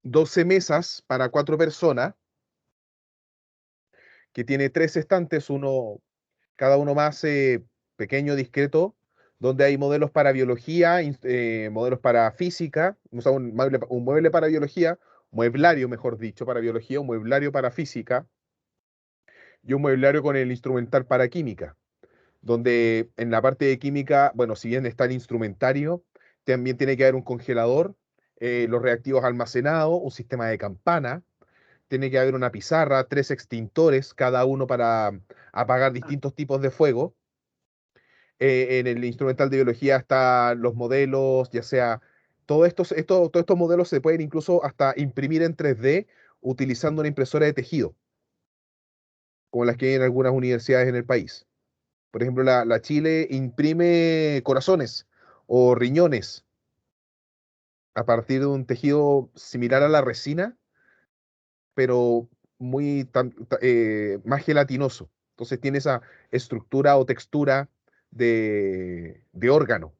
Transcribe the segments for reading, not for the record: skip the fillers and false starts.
12 mesas para 4 personas, que tiene 3 estantes, cada uno más pequeño, discreto, donde hay modelos para biología, modelos para física, o sea, un mueble para biología, mueblario, mejor dicho, para biología, un mueblario para física y un mueblario con el instrumental para química, donde en la parte de química, bueno, si bien está el instrumentario, también tiene que haber un congelador, los reactivos almacenados, un sistema de campana, tiene que haber una pizarra, 3 extintores, cada uno para apagar distintos tipos de fuego. En el instrumental de biología están los modelos, ya sea, todos estos modelos se pueden incluso hasta imprimir en 3D utilizando una impresora de tejido, como las que hay en algunas universidades en el país. Por ejemplo, la Chile imprime corazones o riñones a partir de un tejido similar a la resina, pero más gelatinoso. Entonces tiene esa estructura o textura de órgano.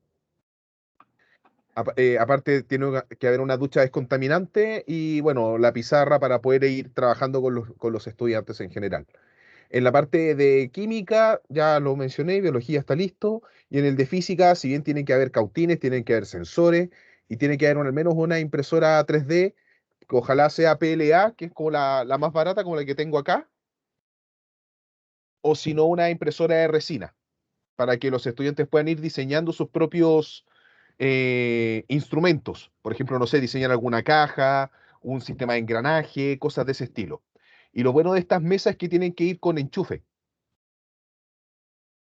Aparte, tiene que haber una ducha descontaminante y, bueno, la pizarra para poder ir trabajando con los estudiantes en general. En la parte de química, ya lo mencioné, biología está listo. Y en el de física, si bien tienen que haber cautines, tienen que haber sensores y tiene que haber al menos una impresora 3D, que ojalá sea PLA, que es como la más barata, como la que tengo acá, o si no, una impresora de resina, para que los estudiantes puedan ir diseñando sus propios instrumentos. Por ejemplo, no sé, diseñar alguna caja, un sistema de engranaje, cosas de ese estilo. Y lo bueno de estas mesas es que tienen que ir con enchufe,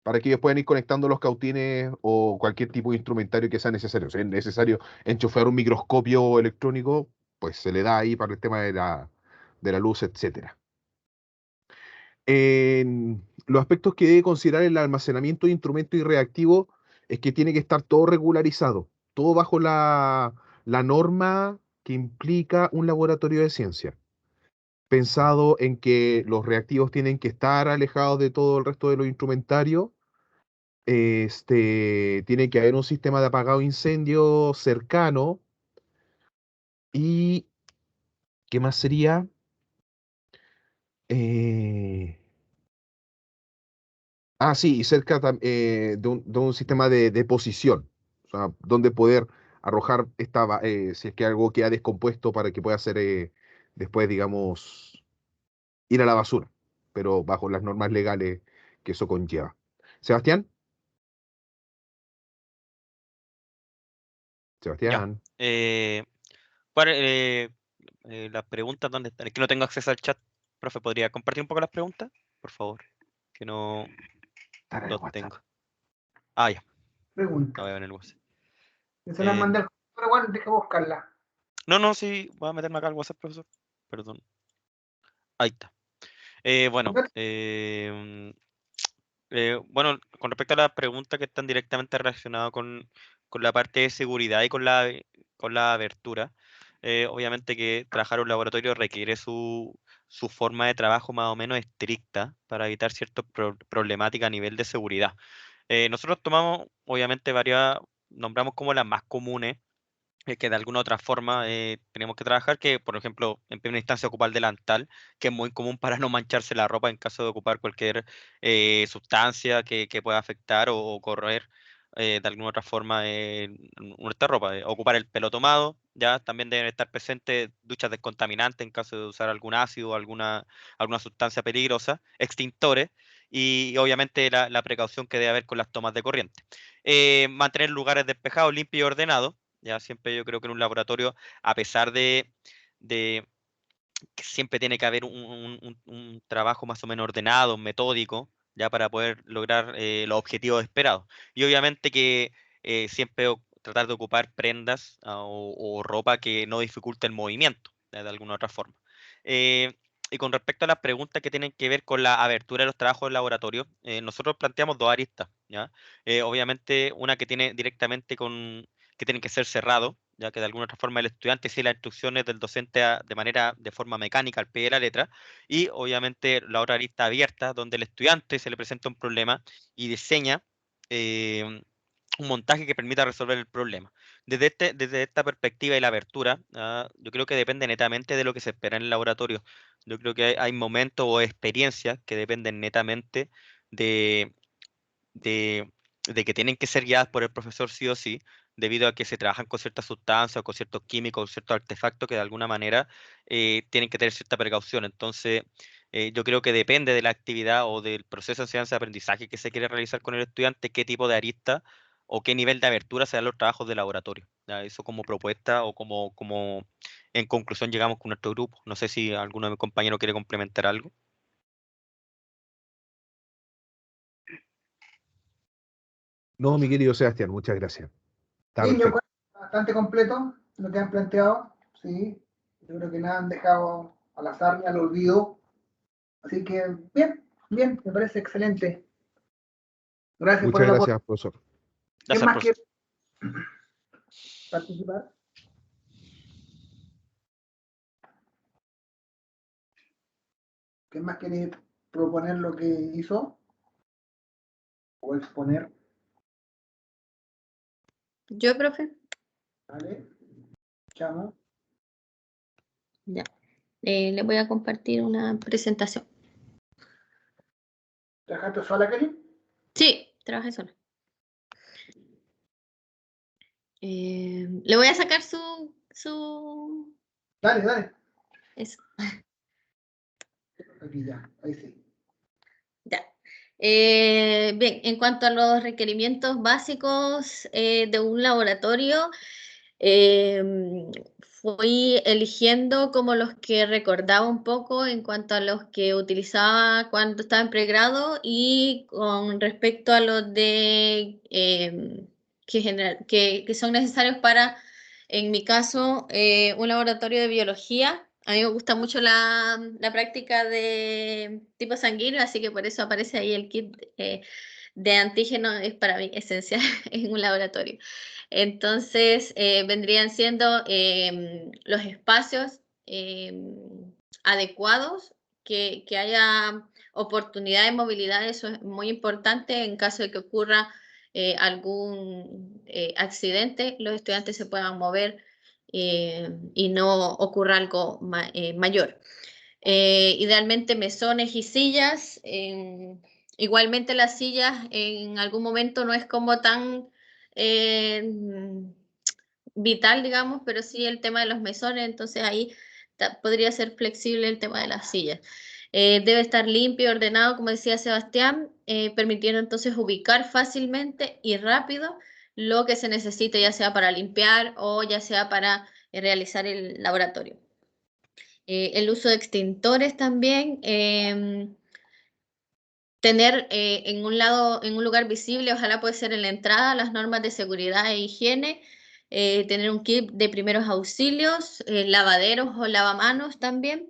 para que ellos puedan ir conectando los cautines o cualquier tipo de instrumentario que sea necesario. Si es necesario enchufar un microscopio electrónico, pues se le da ahí para el tema de la luz, etcétera. En los aspectos que debe considerar el almacenamiento de instrumentos y reactivos es que tiene que estar todo regularizado, todo bajo la norma que implica un laboratorio de ciencia, pensado en que los reactivos tienen que estar alejados de todo el resto de los instrumentarios. Tiene que haber un sistema de apagado de incendio cercano. ¿Y qué más sería? Eh, sí, y cerca de un sistema de deposición, o sea, donde poder arrojar si es que algo queda descompuesto para que pueda ser después, digamos, ir a la basura, pero bajo las normas legales que eso conlleva. Sebastián, Ya. Sebastián, ¿Cuál, las preguntas, ¿dónde están? Es que no tengo acceso al chat. Profe, ¿podría compartir un poco las preguntas? Por favor, que no estar en el los WhatsApp. tengo. Ah, ya, la Pregunta. voy a ver en el WhatsApp. Yo se las Eh, mandé, pero bueno, deja buscarla. no, no, sí, voy a meterme acá al WhatsApp, profesor. Perdón. Ahí está. Bueno, bueno, con respecto a las preguntas que están directamente relacionadas con la parte de seguridad y con la abertura, obviamente que trabajar en un laboratorio requiere su forma de trabajo más o menos estricta para evitar ciertas problemáticas a nivel de seguridad. Nosotros tomamos, obviamente, nombramos como las más comunes, que de alguna otra forma tenemos que trabajar, que por ejemplo, en primera instancia ocupar delantal, que es muy común para no mancharse la ropa en caso de ocupar cualquier sustancia que pueda afectar o correr de alguna otra forma nuestra ropa. Ocupar el pelo tomado, ya también deben estar presentes duchas descontaminantes en caso de usar algún ácido o alguna sustancia peligrosa, extintores y obviamente la precaución que debe haber con las tomas de corriente. Mantener lugares despejados, limpios y ordenados. Ya siempre yo creo que en un laboratorio, a pesar de que siempre tiene que haber un trabajo más o menos ordenado, metódico, ya para poder lograr los objetivos esperados. Y obviamente que siempre tratar de ocupar prendas o ropa que no dificulte el movimiento, ya, de alguna otra forma. Eh, y con respecto a las preguntas que tienen que ver con la abertura de los trabajos del laboratorio, nosotros planteamos dos aristas, ¿ya? Obviamente una que tiene directamente que tienen que ser cerrados, ya que de alguna otra forma el estudiante sigue las instrucciones del docente de forma mecánica al pie de la letra, y obviamente la otra arista abierta, donde el estudiante se le presenta un problema y diseña eh, un montaje que permita resolver el problema. Desde esta perspectiva y la apertura, yo creo que depende netamente de lo que se espera en el laboratorio. Yo creo que hay momentos o experiencias que dependen netamente de, de, de que tienen que ser guiadas por el profesor sí o sí, debido a que se trabajan con ciertas sustancias o con ciertos químicos o ciertos artefactos que de alguna manera tienen que tener cierta precaución. Entonces, yo creo que depende de la actividad o del proceso de enseñanza-aprendizaje que se quiere realizar con el estudiante, qué tipo de arista o qué nivel de abertura se dan los trabajos de laboratorio. ¿Ya? Eso como propuesta o como en conclusión llegamos con nuestro grupo. No sé si alguno de mis compañeros quiere complementar algo. No, mi querido Sebastián, muchas gracias. Está Sí, yo perfecto. encuentro bastante completo lo que han planteado, sí. Yo creo que nada han dejado al azar ni al olvido. Así que, bien, bien, me parece excelente. Gracias por Muchas el apoyo. gracias, profesor. ¿Quién Gracias, más quiere profesor. participar? ¿Quién más quiere proponer lo que hizo o exponer? Yo, profe. ¿Vale? Chamo. Ya. Le voy a compartir una presentación. ¿Trabajaste sola, Kelly? Sí, trabajé sola. Le voy a sacar su... Dale, dale. Eso, Aquí ya, ahí sí. ya. Bien, en cuanto a los requerimientos básicos de un laboratorio, fui eligiendo como los que recordaba un poco en cuanto a los que utilizaba cuando estaba en pregrado y con respecto a los de que son necesarios para, en mi caso, un laboratorio de biología. A mí me gusta mucho la práctica de tipo sanguíneo, así que por eso aparece ahí el kit de antígeno, es para mí esencial en un laboratorio. Entonces, vendrían siendo los espacios adecuados, que haya oportunidad de movilidad, eso es muy importante en caso de que ocurra algún accidente, los estudiantes se puedan mover y no ocurra algo mayor. Idealmente mesones y sillas. Igualmente las sillas en algún momento no es como tan vital, digamos, pero sí el tema de los mesones, entonces ahí podría ser flexible el tema de las sillas. Debe estar limpio, ordenado, como decía Sebastián, permitiendo entonces ubicar fácilmente y rápido lo que se necesite, ya sea para limpiar o ya sea para realizar el laboratorio. El uso de extintores también. Tener en un lugar visible, ojalá puede ser en la entrada, las normas de seguridad e higiene. Tener un kit de primeros auxilios, lavaderos o lavamanos también.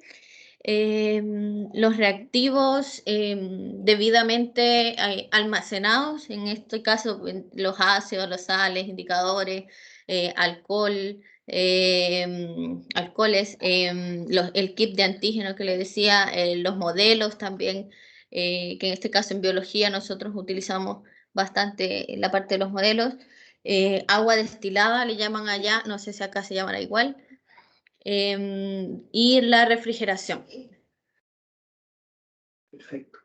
Los reactivos debidamente almacenados, en este caso los ácidos, los sales, indicadores, alcohol, alcoholes, el kit de antígeno que le decía, los modelos también, que en este caso en biología nosotros utilizamos bastante la parte de los modelos. Agua destilada le llaman allá, no sé si acá se llamará igual. Y la refrigeración. Perfecto.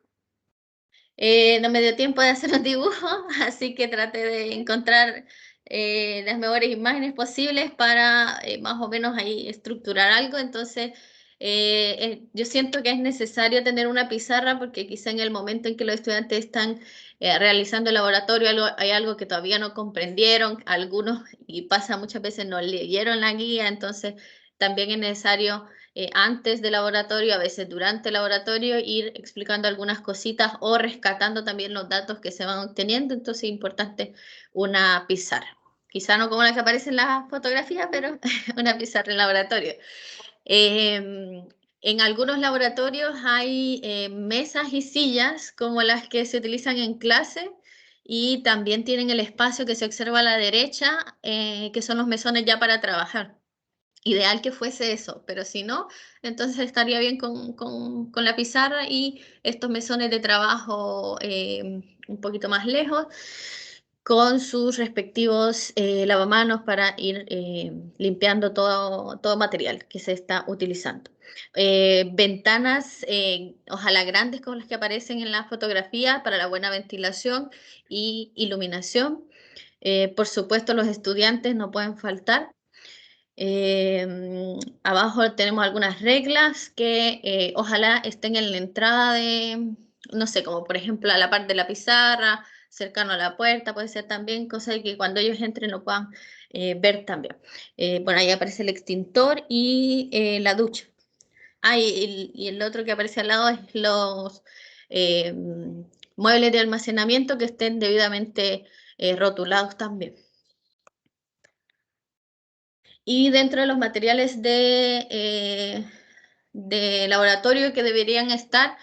No me dio tiempo de hacer un dibujo, así que traté de encontrar las mejores imágenes posibles para más o menos ahí estructurar algo. Entonces, yo siento que es necesario tener una pizarra porque quizá en el momento en que los estudiantes están realizando el laboratorio hay algo que todavía no comprendieron, algunos, y pasa muchas veces, no leyeron la guía, entonces también es necesario antes del laboratorio, a veces durante el laboratorio, ir explicando algunas cositas o rescatando también los datos que se van obteniendo. Entonces es importante una pizarra. Quizá no como la que aparece en la fotografía, pero una pizarra en laboratorio. En algunos laboratorios hay mesas y sillas como las que se utilizan en clase y también tienen el espacio que se observa a la derecha, que son los mesones ya para trabajar. Ideal que fuese eso, pero si no, entonces estaría bien con la pizarra y estos mesones de trabajo un poquito más lejos. con sus respectivos lavamanos para ir limpiando todo material que se está utilizando. Ventanas, ojalá grandes como las que aparecen en la fotografía para la buena ventilación y iluminación. Por supuesto, los estudiantes no pueden faltar. Abajo tenemos algunas reglas que ojalá estén en la entrada de, no sé, como por ejemplo a la parte de la pizarra, cercano a la puerta, puede ser también, cosa de que cuando ellos entren lo puedan ver también. Bueno, ahí aparece el extintor y la ducha. Y el otro que aparece al lado es los muebles de almacenamiento que estén debidamente rotulados también. Y dentro de los materiales de laboratorio que deberían estar,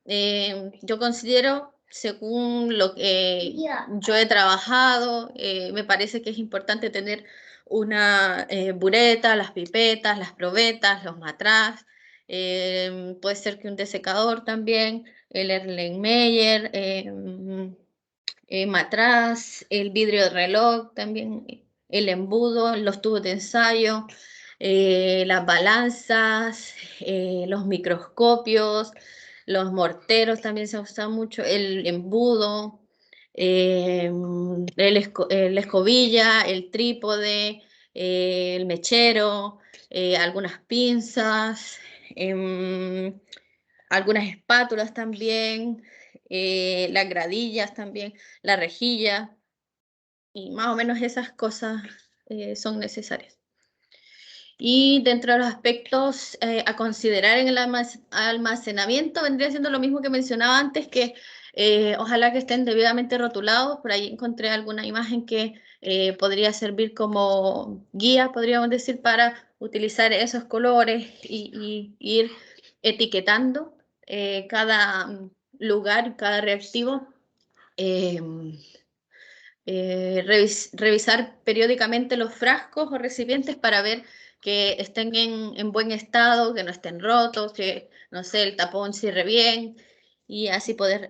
yo considero, según lo que yo he trabajado, me parece que es importante tener una bureta, las pipetas, las probetas, los matraz, puede ser que un desecador también, el Erlenmeyer, matraz, el vidrio de reloj también, el embudo, los tubos de ensayo, las balanzas, los microscopios, los morteros también se usan mucho, el embudo, la escobilla, el trípode, el mechero, algunas pinzas, algunas espátulas también, las gradillas también, la rejilla, y más o menos esas cosas son necesarias. Y dentro de los aspectos a considerar en el almacenamiento vendría siendo lo mismo que mencionaba antes, que ojalá que estén debidamente rotulados. Por ahí encontré alguna imagen que podría servir como guía, podríamos decir, para utilizar esos colores y ir etiquetando cada lugar, cada reactivo. Revisar periódicamente los frascos o recipientes para ver que estén en buen estado, que no estén rotos, que, no sé, el tapón cierre bien y así poder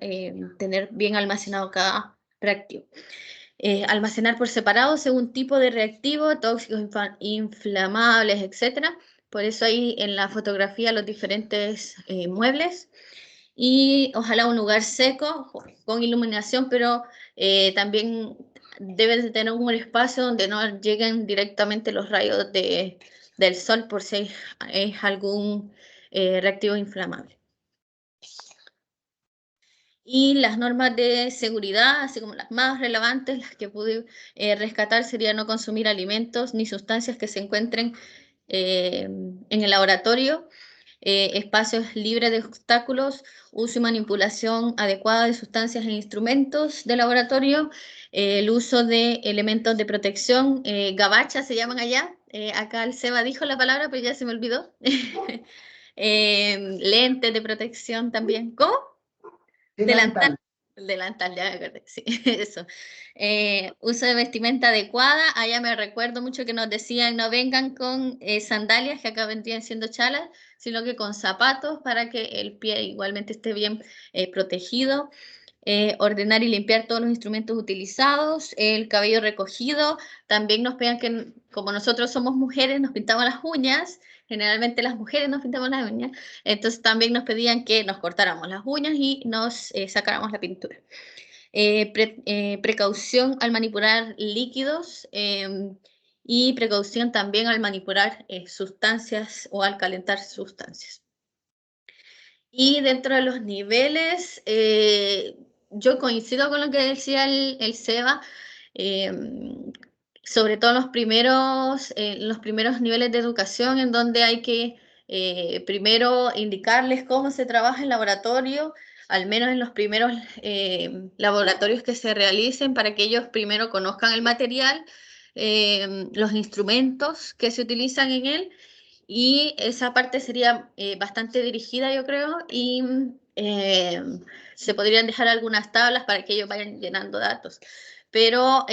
tener bien almacenado cada reactivo. Almacenar por separado según tipo de reactivo, tóxicos, inflamables, etc. Por eso ahí en la fotografía los diferentes muebles. Y ojalá un lugar seco, con iluminación, pero también debe de tener un espacio donde no lleguen directamente los rayos del sol por si es algún reactivo inflamable. Y las normas de seguridad, así como las más relevantes, las que pude rescatar, sería no consumir alimentos ni sustancias que se encuentren en el laboratorio, espacios libres de obstáculos, uso y manipulación adecuada de sustancias e instrumentos de laboratorio, el uso de elementos de protección, gabachas se llaman allá, acá el Seba dijo la palabra, pero ya se me olvidó, lentes de protección también, ¿cómo? Delantal. Delantal, ya me acordé, sí, eso. Uso de vestimenta adecuada, allá me recuerdo mucho que nos decían no vengan con sandalias, que acá vendrían siendo chalas, sino que con zapatos para que el pie igualmente esté bien protegido. Ordenar y limpiar todos los instrumentos utilizados, el cabello recogido, también nos pedían que como nosotros somos mujeres nos pintamos las uñas, generalmente las mujeres nos pintamos las uñas, entonces también nos pedían que nos cortáramos las uñas y nos sacáramos la pintura. Precaución al manipular líquidos y precaución también al manipular sustancias o al calentar sustancias. Y dentro de los niveles, yo coincido con lo que decía el Seba, sobre todo en los primeros niveles de educación, en donde hay que primero indicarles cómo se trabaja en laboratorio, al menos en los primeros laboratorios que se realicen, para que ellos primero conozcan el material, los instrumentos que se utilizan en él, y esa parte sería bastante dirigida, yo creo, y se podrían dejar algunas tablas para que ellos vayan llenando datos. Pero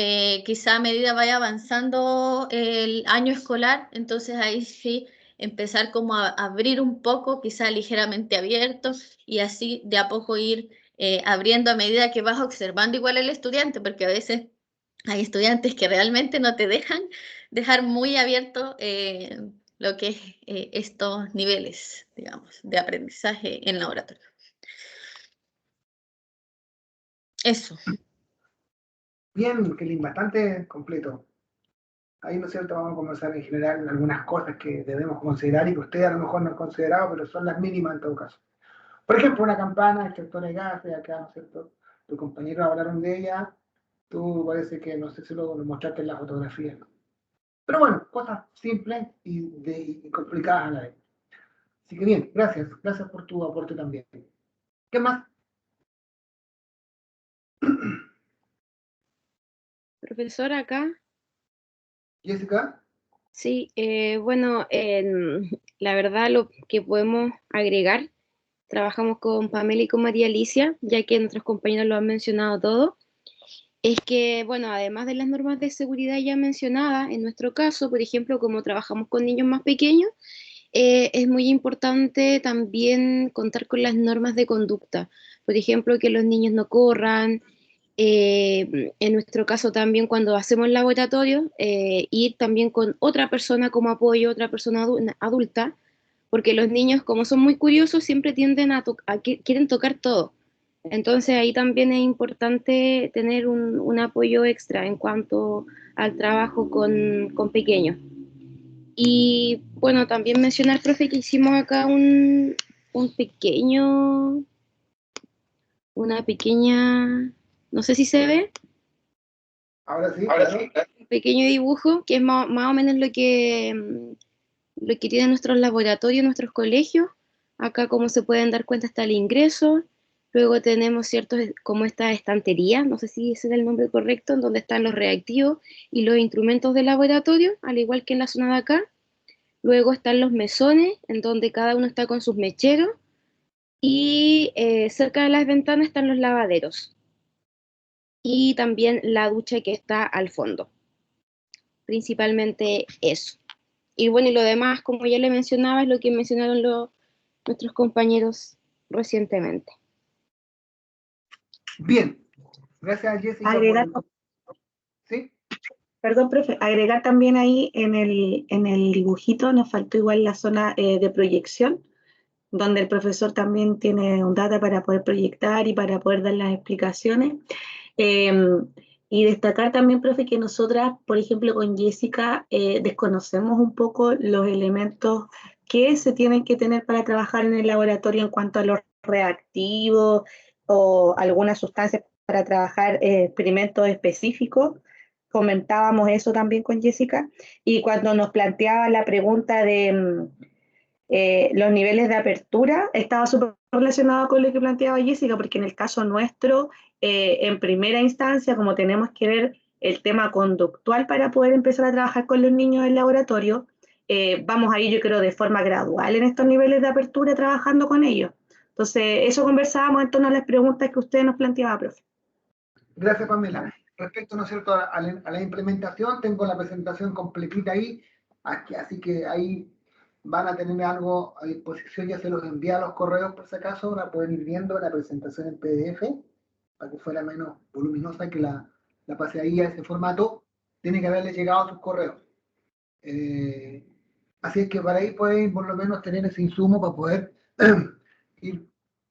quizá a medida vaya avanzando el año escolar, entonces ahí sí empezar como a abrir un poco, quizá ligeramente abierto, y así de a poco ir abriendo a medida que vas observando igual el estudiante, porque a veces hay estudiantes que realmente no te dejan dejar muy abierto lo que es estos niveles, digamos, de aprendizaje en laboratorio. Eso. Bien, Kelly, bastante completo. Ahí, ¿no es cierto?, vamos a conversar en general en algunas cosas que debemos considerar y que usted a lo mejor no ha considerado, pero son las mínimas en todo caso. Por ejemplo, una campana, extractor de gases, acá, ¿no es cierto? Tus compañeros hablaron de ella, tú parece que no sé si lo mostraste en la fotografía. Pero bueno, cosas simples y complicadas a la vez. Así que bien, gracias por tu aporte también. ¿Qué más? Profesor, acá. Jessica. Sí, bueno, la verdad lo que podemos agregar, trabajamos con Pamela y con María Alicia, ya que nuestros compañeros lo han mencionado todo, es que, bueno, además de las normas de seguridad ya mencionadas, en nuestro caso, por ejemplo, como trabajamos con niños más pequeños, es muy importante también contar con las normas de conducta. Por ejemplo, que los niños no corran. En nuestro caso también cuando hacemos laboratorio, ir también con otra persona como apoyo, otra persona adulta, porque los niños como son muy curiosos siempre tienden a quieren tocar todo. Entonces ahí también es importante tener un apoyo extra en cuanto al trabajo con pequeños. Y bueno, también mencionar, profe, que hicimos acá una pequeña, no sé si se ve. Ahora sí, claro. Un pequeño dibujo que es más o menos lo que tienen nuestros laboratorios, nuestros colegios. Acá, como se pueden dar cuenta, está el ingreso. Luego tenemos ciertos, como esta estantería, no sé si ese es el nombre correcto, en donde están los reactivos y los instrumentos de laboratorio, al igual que en la zona de acá. Luego están los mesones, en donde cada uno está con sus mecheros. Y cerca de las ventanas están los lavaderos. Y también la ducha que está al fondo. Principalmente eso. Y bueno, y lo demás, como ya le mencionaba, es lo que mencionaron nuestros compañeros recientemente. Bien, gracias Jessica. Agregar, ¿Sí? perdón, profe, agregar también ahí en el dibujito nos faltó igual la zona de proyección, donde el profesor también tiene un data para poder proyectar y para poder dar las explicaciones. Y destacar también, profe, que nosotras, por ejemplo, con Jessica, desconocemos un poco los elementos que se tienen que tener para trabajar en el laboratorio en cuanto a los reactivos o algunas sustancias para trabajar experimentos específicos. Comentábamos eso también con Jessica. Y cuando nos planteaba la pregunta de los niveles de apertura, estaba súper relacionado con lo que planteaba Jessica, porque en el caso nuestro, en primera instancia, como tenemos que ver el tema conductual para poder empezar a trabajar con los niños en laboratorio, vamos a ir, yo creo, de forma gradual en estos niveles de apertura trabajando con ellos. Entonces, eso conversábamos en torno a las preguntas que usted nos planteaba, profe. Gracias, Pamela. Respecto, ¿no es cierto?, a la implementación, tengo la presentación completita ahí, así que ahí van a tener algo a disposición, ya se los envié a los correos por si acaso, la pueden ir viendo la presentación en PDF, para que fuera menos voluminosa, que la pasé ahí a ese formato, tiene que haberle llegado a sus correos. Así es que para ahí pueden por lo menos tener ese insumo para poder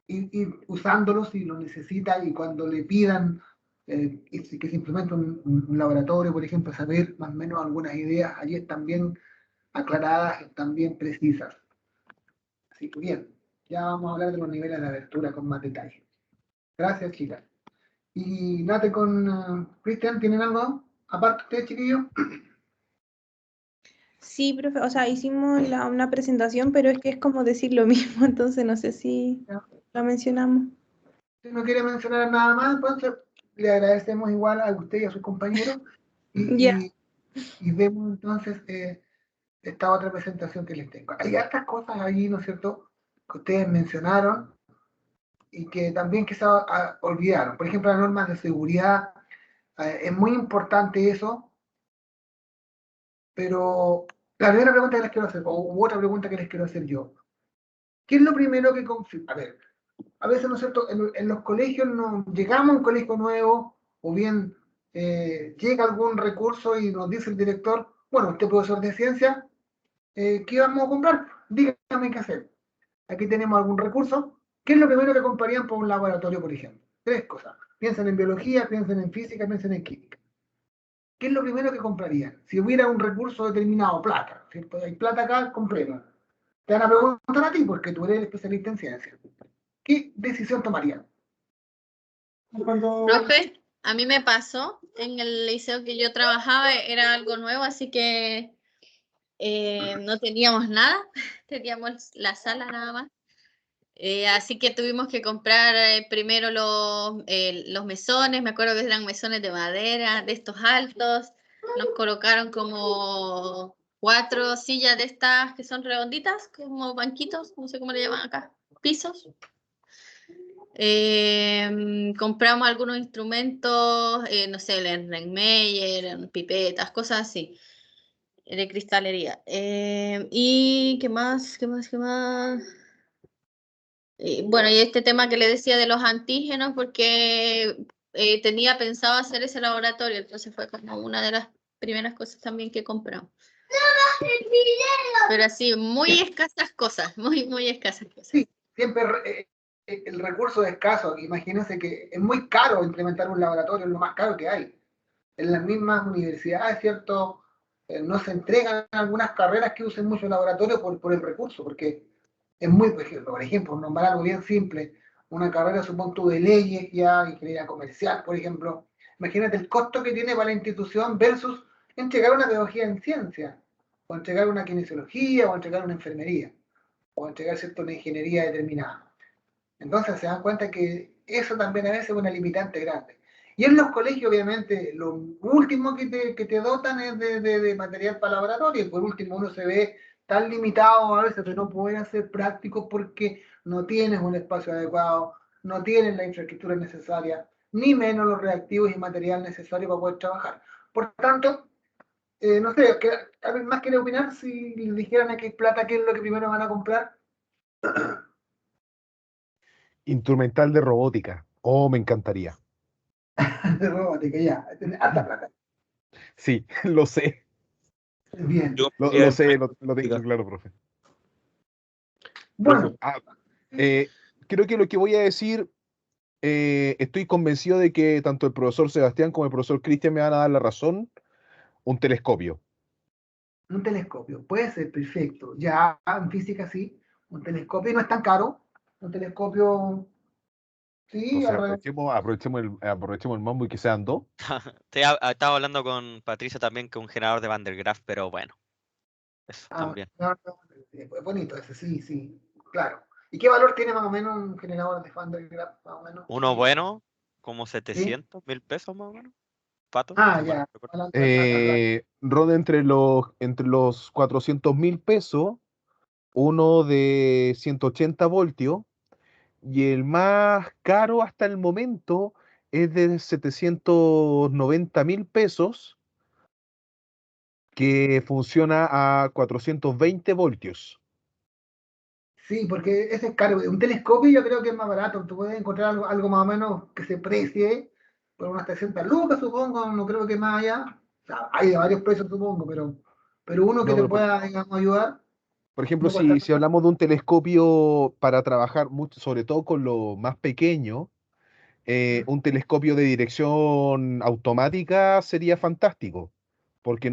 ir usándolo si lo necesita y cuando le pidan que se implemente un laboratorio, por ejemplo, saber más o menos algunas ideas allí están bien aclaradas, están bien precisas. Así que bien, ya vamos a hablar de los niveles de abertura con más detalle. Gracias, chicas. Y Nate con Cristian, ¿tienen algo aparte ustedes, chiquillos? Sí, profe, o sea, hicimos una presentación, pero es que es como decir lo mismo, entonces no sé si lo mencionamos. Si no quiere mencionar nada más, entonces le agradecemos igual a usted y a sus compañeros y vemos entonces esta otra presentación que les tengo. Hay otras cosas allí, ¿no es cierto?, que ustedes mencionaron y que también quizás olvidaron. Por ejemplo, las normas de seguridad, es muy importante eso, pero la primera pregunta que les quiero hacer, o otra pregunta que les quiero hacer yo, ¿qué es lo primero que confirma? A ver, a veces, ¿no es cierto?, en los colegios llegamos a un colegio nuevo, o bien llega algún recurso y nos dice el director, bueno, usted profesor de ciencia, ¿qué vamos a comprar? Dígame qué hacer. Aquí tenemos algún recurso. ¿Qué es lo primero que comprarían por un laboratorio, por ejemplo? 3 cosas. Piensen en biología, piensen en física, piensen en química. ¿Qué es lo primero que comprarían? Si hubiera un recurso determinado, plata, ¿cierto? Hay plata acá, compremos. Te van a preguntar a ti, porque tú eres el especialista en ciencia. ¿Qué decisión tomarían? Profe, a mí me pasó en el liceo que yo trabajaba, era algo nuevo, así que no teníamos nada, teníamos la sala nada más. Así que tuvimos que comprar primero los mesones, me acuerdo que eran mesones de madera, de estos altos. Nos colocaron como 4 sillas de estas que son redonditas, como banquitos, no sé cómo le llaman acá, pisos. Compramos algunos instrumentos, no sé, el Erlenmeyer, pipetas, cosas así, de cristalería. ¿Y qué más? ¿Qué más? ¿Qué más? Bueno, y este tema que le decía de los antígenos, porque tenía pensado hacer ese laboratorio, entonces fue como una de las primeras cosas también que compramos. Pero así, muy escasas cosas, muy escasas cosas. Sí, siempre el recurso es escaso. Imagínense que es muy caro implementar un laboratorio, es lo más caro que hay. En las mismas universidades, ¿cierto? No se entregan algunas carreras que usen mucho laboratorio por el recurso, porque es muy, por ejemplo, nombrar algo bien simple, una carrera, supongo tú, de leyes, ya, ingeniería comercial, por ejemplo. Imagínate el costo que tiene para la institución versus entregar una pedagogía en ciencia, o entregar una kinesiología, o entregar una enfermería, o entregar, ¿cierto?, una ingeniería determinada. Entonces se dan cuenta que eso también a veces es una limitante grande. Y en los colegios, obviamente, lo último que te dotan es de material para laboratorio. Y por último, uno se ve tan limitado a veces de no poder hacer prácticos porque no tienes un espacio adecuado, no tienes la infraestructura necesaria, ni menos los reactivos y material necesario para poder trabajar. Por tanto, no sé, ¿alguien más quiere opinar? Si les dijeran a qué plata, ¿qué es lo que primero van a comprar? Instrumental de robótica. Oh, me encantaría. De robótica, ya. Harta plata. Sí, lo sé. Bien. Lo sé, lo tengo claro, profe. Bueno, Creo que lo que voy a decir, estoy convencido de que tanto el profesor Sebastián como el profesor Cristian me van a dar la razón. Un telescopio. un telescopio puede ser perfecto. Ya en física sí, un telescopio no es tan caro. Un telescopio, sí, Entonces alrededor. aprovechemos el mambo y que sean 2. Estaba hablando con Patricia también que un generador de Van der Graaf, pero bueno, eso también. No, es bonito ese, sí, sí, claro. ¿Y qué valor tiene más o menos un generador de Van der Graaf, más o menos? Uno bueno, como ¿Sí? 700.000 pesos más o menos. Pato, Ah, si mal ya. no recuerdo. Ronda entre los 400.000 pesos, uno de 180 voltios, y el más caro hasta el momento es de 790.000 pesos, que funciona a 420 voltios. Sí, porque ese es caro. Un telescopio yo creo que es más barato. Tú puedes encontrar algo más o menos que se precie por unas 300 lucas, supongo. No creo que más allá. O sea, hay de varios precios, supongo, pero uno que No, te pero pueda, digamos, ayudar por ejemplo, no cuesta si nada. hablamos de un telescopio para trabajar mucho, sobre todo con lo más pequeño, un telescopio de dirección automática sería fantástico, porque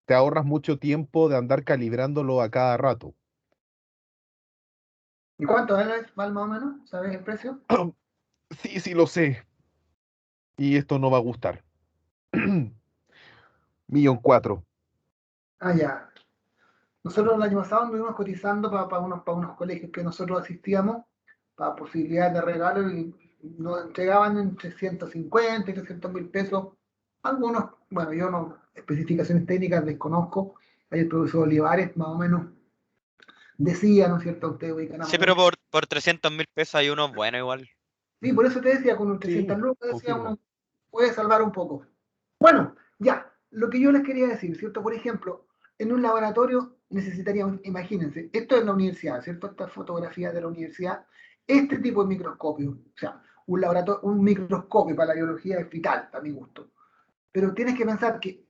te ahorras mucho tiempo de andar calibrándolo a cada rato. ¿Y cuánto vale más o menos? ¿Sabes el precio? Sí, sí, lo sé. Y esto no va a gustar. 1.400.000. Ah, ya. Nosotros el año pasado estuvimos cotizando para unos colegios que nosotros asistíamos, para posibilidades de regalo, y nos entregaban entre 150 y 300.000 pesos. Algunos, bueno, yo no, especificaciones técnicas desconozco. Ahí el profesor Olivares más o menos decía, ¿no es cierto? Ustedes ubican más Sí, o pero menos. por 300.000 pesos hay uno bueno igual. Sí, por eso te decía, con un 300 Sí, lucas decía confirmo. uno puede salvar un poco. Bueno, ya, lo que yo les quería decir, ¿cierto? Por ejemplo, en un laboratorio necesitaríamos, imagínense, esto es la universidad, ¿cierto? Esta fotografía de la universidad, este tipo de microscopio. O sea, un microscopio para la biología es vital, a mi gusto. Pero tienes que pensar que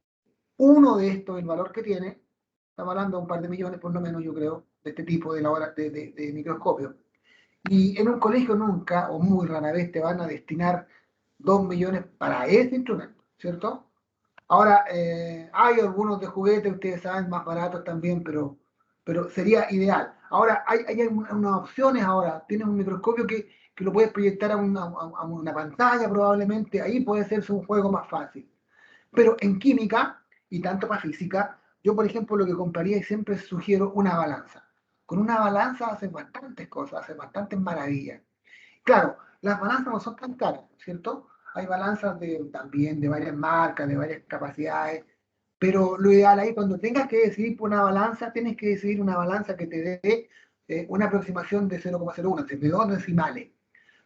uno de estos, el valor que tiene, estamos hablando de un par de millones por lo menos, yo creo, de este tipo de microscopio. Y en un colegio nunca, o muy rara vez, te van a destinar 2 millones para ese instrumento, ¿cierto? Ahora, hay algunos de juguete, ustedes saben, más baratos también, pero sería ideal. Ahora, hay unas opciones ahora. Tienes un microscopio que lo puedes proyectar a una pantalla probablemente, ahí puede ser un juego más fácil. Pero en química, y tanto para física, yo por ejemplo lo que compraría y siempre sugiero una balanza. Con una balanza hacen bastantes cosas, hacen bastantes maravillas. Claro, las balanzas no son tan caras, ¿cierto? Hay balanzas también de varias marcas, de varias capacidades, pero lo ideal ahí, cuando tengas que decidir por una balanza, tienes que decidir una balanza que te dé una aproximación de 0,01, de 2 decimales,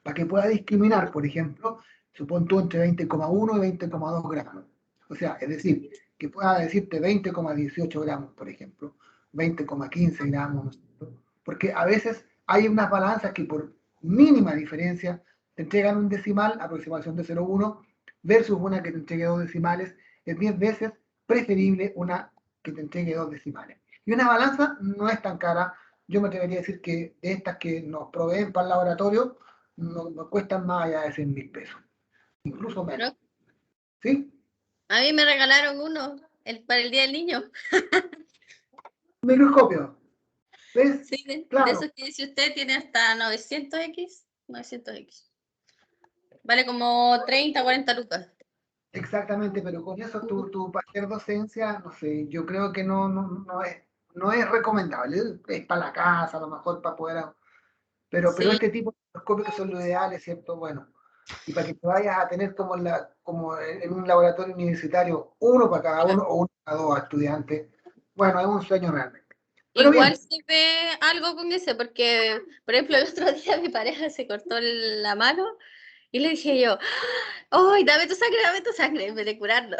para que pueda discriminar, por ejemplo, supón tú entre 20,1 y 20,2 gramos. O sea, es decir, que pueda decirte 20,18 gramos, por ejemplo, 20,15 gramos, ¿no? Porque a veces hay unas balanzas que por mínima diferencia te entregan un decimal, aproximación de 0,1, versus una que te entregue 2 decimales, es 10 veces preferible una que te entregue 2 decimales. Y una balanza no es tan cara, yo me atrevería a decir que de estas que nos proveen para el laboratorio, no cuestan más allá de 100.000 pesos, incluso menos. ¿Sí? A mí me regalaron uno para el Día del Niño. Microscopio. ¿Ves? Sí, de Claro. esos que dice usted tiene hasta 900X. 900X. Vale como 30, 40 lucas. Exactamente, pero con eso tú para hacer docencia, no sé, yo creo que no es recomendable. Es para la casa, a lo mejor para poder... Pero Sí. este tipo de microscopios que son los ideales, ¿cierto? Bueno, y para que te vayas a tener como en un laboratorio universitario, uno para cada uno o uno para dos estudiantes, bueno, es un sueño realmente. Pero Igual bien. se ve algo con ese, porque, por ejemplo, el otro día mi pareja se cortó la mano y le dije yo, ¡ay, dame tu sangre, en vez de curarlo!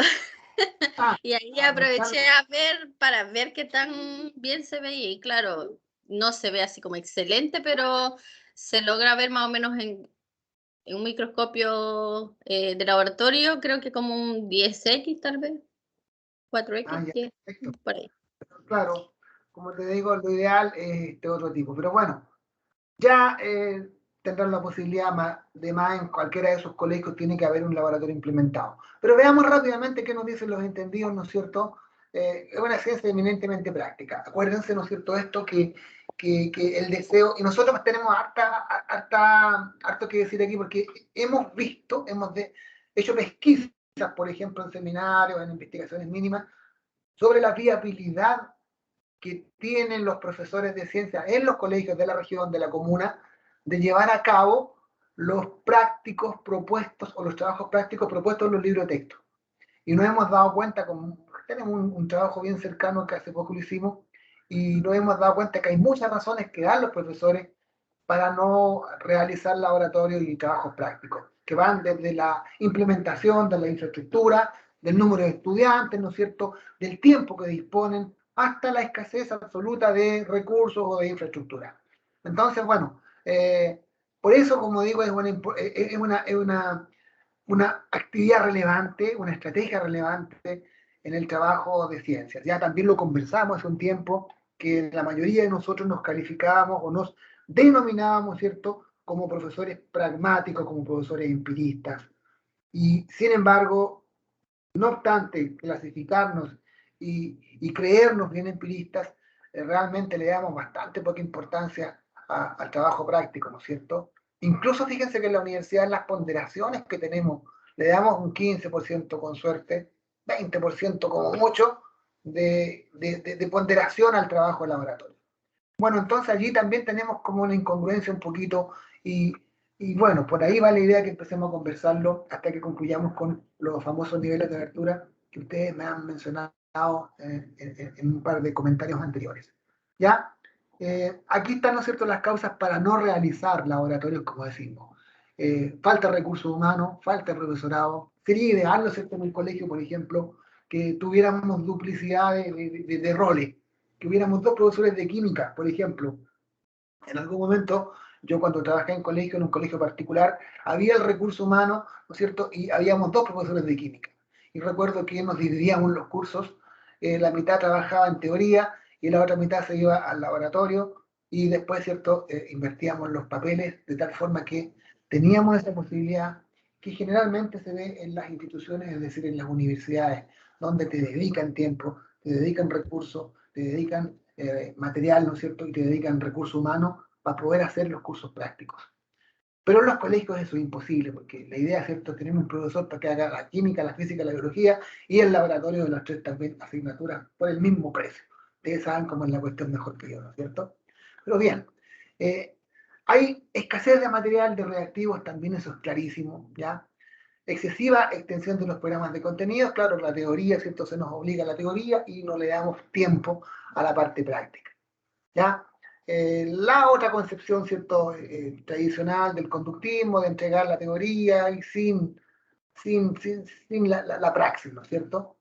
Y ahí aproveché a ver, para ver qué tan bien se veía. Y claro, no se ve así como excelente, pero se logra ver más o menos en un microscopio de laboratorio, creo que como un 10X tal vez, 4X, Ya, 10, perfecto. por ahí. Claro, como te digo, lo ideal es este otro tipo. Pero bueno, ya tendrán la posibilidad de más en cualquiera de esos colegios, tiene que haber un laboratorio implementado. Pero veamos rápidamente qué nos dicen los entendidos, ¿no es cierto? Es una ciencia eminentemente práctica. Acuérdense, ¿no es cierto?, esto que el deseo, y nosotros tenemos harto que decir aquí, porque hemos visto, hecho pesquisas, por ejemplo, en seminarios, en investigaciones mínimas, sobre la viabilidad que tienen los profesores de ciencia en los colegios de la región, de la comuna, de llevar a cabo los prácticos propuestos o los trabajos prácticos propuestos en los libros de texto. Y nos hemos dado cuenta, tenemos un trabajo bien cercano que hace poco lo hicimos, y nos hemos dado cuenta que hay muchas razones que dan los profesores para no realizar laboratorios y trabajos prácticos, que van desde la implementación de la infraestructura, del número de estudiantes, ¿no es cierto?, del tiempo que disponen, hasta la escasez absoluta de recursos o de infraestructura. Entonces, bueno, por eso, como digo, es una actividad relevante, una estrategia relevante en el trabajo de ciencias. Ya también lo conversamos hace un tiempo, que la mayoría de nosotros nos calificábamos o nos denominábamos, ¿cierto?, como profesores pragmáticos, como profesores empiristas. Y sin embargo, no obstante clasificarnos y creernos bien empiristas, realmente le damos bastante poca importancia al trabajo práctico, ¿no es cierto? Incluso fíjense que en la universidad, en las ponderaciones que tenemos, le damos un 15% con suerte, 20% como mucho, de ponderación al trabajo de laboratorio. Bueno, entonces allí también tenemos como una incongruencia un poquito y bueno, por ahí va la idea que empecemos a conversarlo hasta que concluyamos con los famosos niveles de abertura que ustedes me han mencionado en un par de comentarios anteriores. ¿Ya? Aquí están, ¿no es cierto?, las causas para no realizar laboratorios, como decimos. Falta de recursos humanos, falta de profesorado. Sería ideal, ¿no es cierto?, en un colegio, por ejemplo, que tuviéramos duplicidad de roles, que hubiéramos dos profesores de química, por ejemplo. En algún momento Yo cuando trabajé en un colegio particular, había el recurso humano, ¿no es cierto? Y habíamos 2 profesores de química. Y recuerdo que nos dividíamos los cursos, la mitad trabajaba en teoría y la otra mitad se iba al laboratorio y después, ¿cierto? Invertíamos los papeles de tal forma que teníamos esa posibilidad que generalmente se ve en las instituciones, es decir, en las universidades, donde te dedican tiempo, te dedican recursos, te dedican material, ¿no es cierto? Y te dedican recursos humanos para poder hacer los cursos prácticos. Pero en los colegios eso es imposible, porque la idea, ¿cierto?, es tener un profesor para que haga la química, la física, la biología y el laboratorio de las 3 también asignaturas por el mismo precio. Ustedes saben cómo es la cuestión mejor que yo, ¿no es cierto? Pero bien, hay escasez de material de reactivos, también eso es clarísimo, ¿ya? Excesiva extensión de los programas de contenidos, claro, la teoría, ¿cierto?, se nos obliga a la teoría y no le damos tiempo a la parte práctica, ¿ya? La otra concepción, ¿cierto?, tradicional del conductismo, de entregar la teoría y sin la praxis, ¿no es cierto?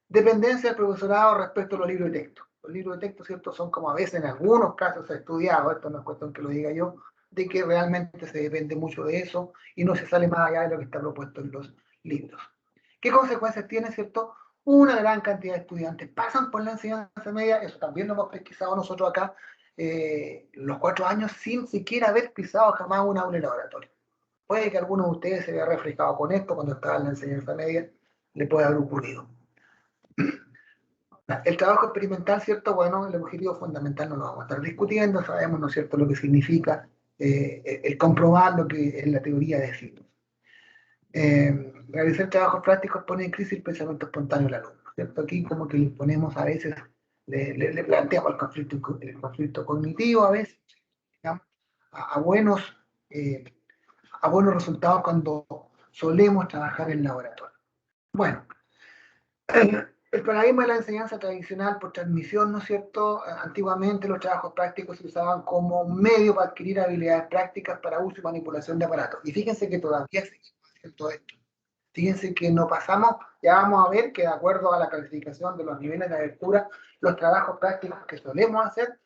Dependencia del profesorado respecto a los libros de texto. Los libros de texto, ¿cierto?, son como a veces en algunos casos se ha estudiado, esto no es cuestión que lo diga yo, de que realmente se depende mucho de eso y no se sale más allá de lo que está propuesto en los libros. ¿Qué consecuencias tiene, cierto? Una gran cantidad de estudiantes pasan por la enseñanza media, eso también lo hemos pesquisado nosotros acá, los 4 años sin siquiera haber pisado jamás una aula de laboratorio. Puede que alguno de ustedes se vea reflejado con esto cuando estaba en la enseñanza media, le puede haber ocurrido. El trabajo experimental, ¿cierto? Bueno, el objetivo fundamental no lo vamos a estar discutiendo, sabemos, ¿no es cierto?, lo que significa el comprobar lo que en la teoría decimos. Realizar trabajos prácticos pone en crisis el pensamiento espontáneo del alumno, ¿cierto? Aquí como que le ponemos a veces, le planteamos el conflicto cognitivo a veces, digamos, a buenos resultados cuando solemos trabajar en laboratorio. Bueno, el paradigma de la enseñanza tradicional por transmisión, ¿no es cierto? Antiguamente los trabajos prácticos se usaban como medio para adquirir habilidades prácticas para uso y manipulación de aparatos. Y fíjense que todavía seguimos haciendo esto. Fíjense que no pasamos, ya vamos a ver que de acuerdo a la calificación de los niveles de abertura, los trabajos prácticos que solemos hacer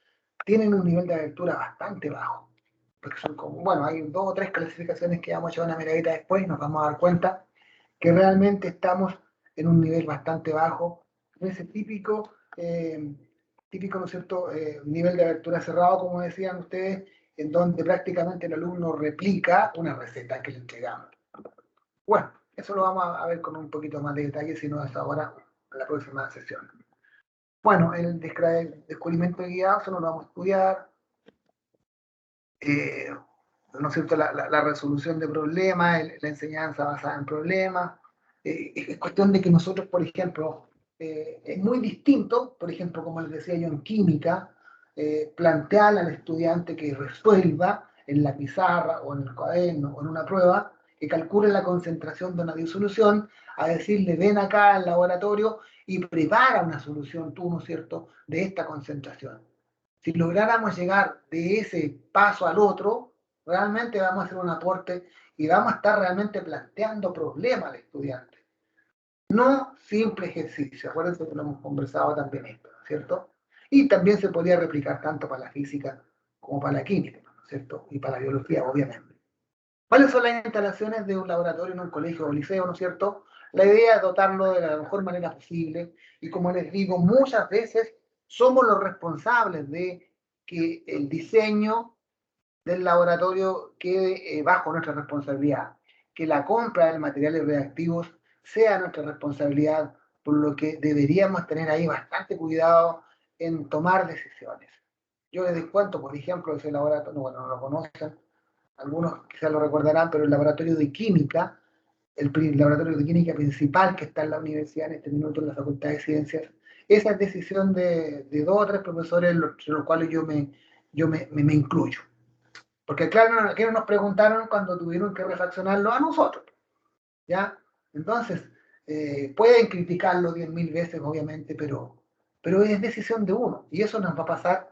tienen un nivel de abertura bastante bajo. Porque son como, bueno, hay 2 o 3 clasificaciones que vamos a echar una miradita después y nos vamos a dar cuenta que realmente estamos en un nivel bastante bajo, en ese típico, ¿no es cierto?, nivel de abertura cerrado, como decían ustedes, en donde prácticamente el alumno replica una receta que le entregamos. Bueno, eso lo vamos a ver con un poquito más de detalle, si no es ahora, en la próxima sesión. Bueno, el descubrimiento de guiado, eso no lo vamos a estudiar. ¿No es cierto?, la resolución de problemas, la enseñanza basada en problemas. Es cuestión de que nosotros, por ejemplo, es muy distinto, por ejemplo, como les decía yo en química, plantear al estudiante que resuelva en la pizarra o en el cuaderno o en una prueba, que calcule la concentración de una disolución, a decirle ven acá al laboratorio y prepara una solución tú, ¿no es cierto?, de esta concentración. Si lográramos llegar de ese paso al otro, realmente vamos a hacer un aporte y vamos a estar realmente planteando problemas al estudiante. No simple ejercicio, acuérdense que lo hemos conversado también esto, ¿cierto? Y también se podría replicar tanto para la física como para la química, ¿cierto? Y para la biología, obviamente. ¿Cuáles son las instalaciones de un laboratorio en un colegio o liceo, ¿no es cierto? La idea es dotarlo de la mejor manera posible y como les digo, muchas veces somos los responsables de que el diseño del laboratorio quede bajo nuestra responsabilidad, que la compra de materiales reactivos sea nuestra responsabilidad, por lo que deberíamos tener ahí bastante cuidado en tomar decisiones. Yo les descuento, por ejemplo, ese laboratorio, bueno, no lo conocen, algunos quizás lo recordarán, pero el laboratorio de química, el laboratorio de química principal que está en la universidad en este minuto en la Facultad de Ciencias, esa es decisión de 2 o 3 profesores, en los cuales yo me incluyo. Porque claro, aquí no nos preguntaron cuando tuvieron que refaccionarlo a nosotros, ¿ya? Entonces, pueden criticarlo 10.000 veces, obviamente, pero es decisión de uno, y eso nos va a pasar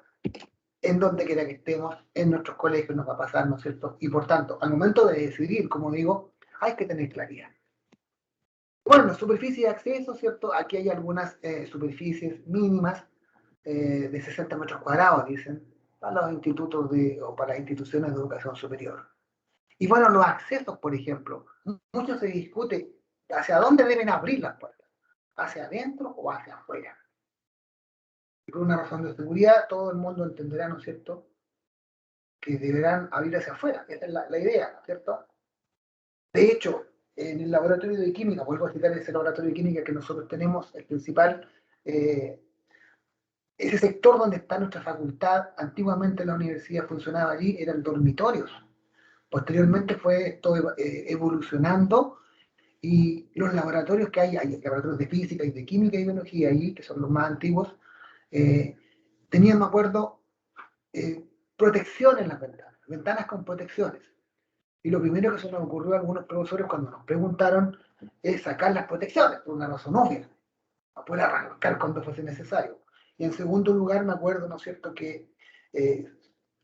en donde quiera que estemos, en nuestros colegios nos va a pasar, ¿no es cierto? Y por tanto, al momento de decidir, como digo, hay que tener claridad. Bueno, superficie de acceso, ¿cierto? Aquí hay algunas superficies mínimas de 60 metros cuadrados, dicen. para los institutos o para las instituciones de educación superior. Y bueno, los accesos, por ejemplo, mucho se discute hacia dónde deben abrir las puertas, hacia adentro o hacia afuera. Y por una razón de seguridad, todo el mundo entenderá, ¿no es cierto?, que deberán abrir hacia afuera. Esa es la idea, ¿no es cierto? De hecho, en el laboratorio de química, vuelvo a citar ese laboratorio de química que nosotros tenemos, el principal, ese sector donde está nuestra facultad, antiguamente la universidad funcionaba allí, eran dormitorios. Posteriormente fue esto evolucionando y los laboratorios que hay laboratorios de física y de química y biología allí, que son los más antiguos, tenían, me acuerdo, protección en las ventanas con protecciones. Y lo primero que se nos ocurrió a algunos profesores cuando nos preguntaron es sacar las protecciones, por una razón obvia, para poder arrancar cuando fuese necesario. Y en segundo lugar, me acuerdo, ¿no es cierto?, que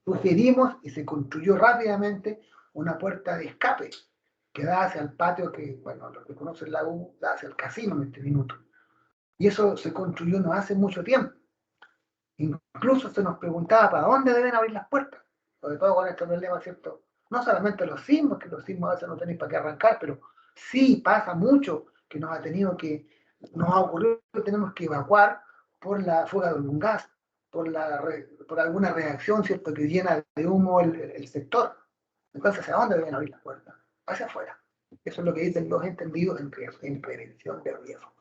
sugerimos y se construyó rápidamente una puerta de escape que da hacia el patio que, bueno, los que conocen la U, da hacia el casino en este minuto. Y eso se construyó no hace mucho tiempo. Incluso se nos preguntaba para dónde deben abrir las puertas, sobre todo con este problema, ¿cierto? No solamente los sismos, que los sismos a veces no tenéis para qué arrancar, pero sí pasa mucho que nos ha ocurrido que tenemos que evacuar por la fuga de algún gas, por alguna reacción, ¿cierto?, que llena de humo el sector. Entonces, ¿hacia dónde deben abrir las puertas? Hacia afuera. Eso es lo que dicen los entendidos en prevención de riesgo.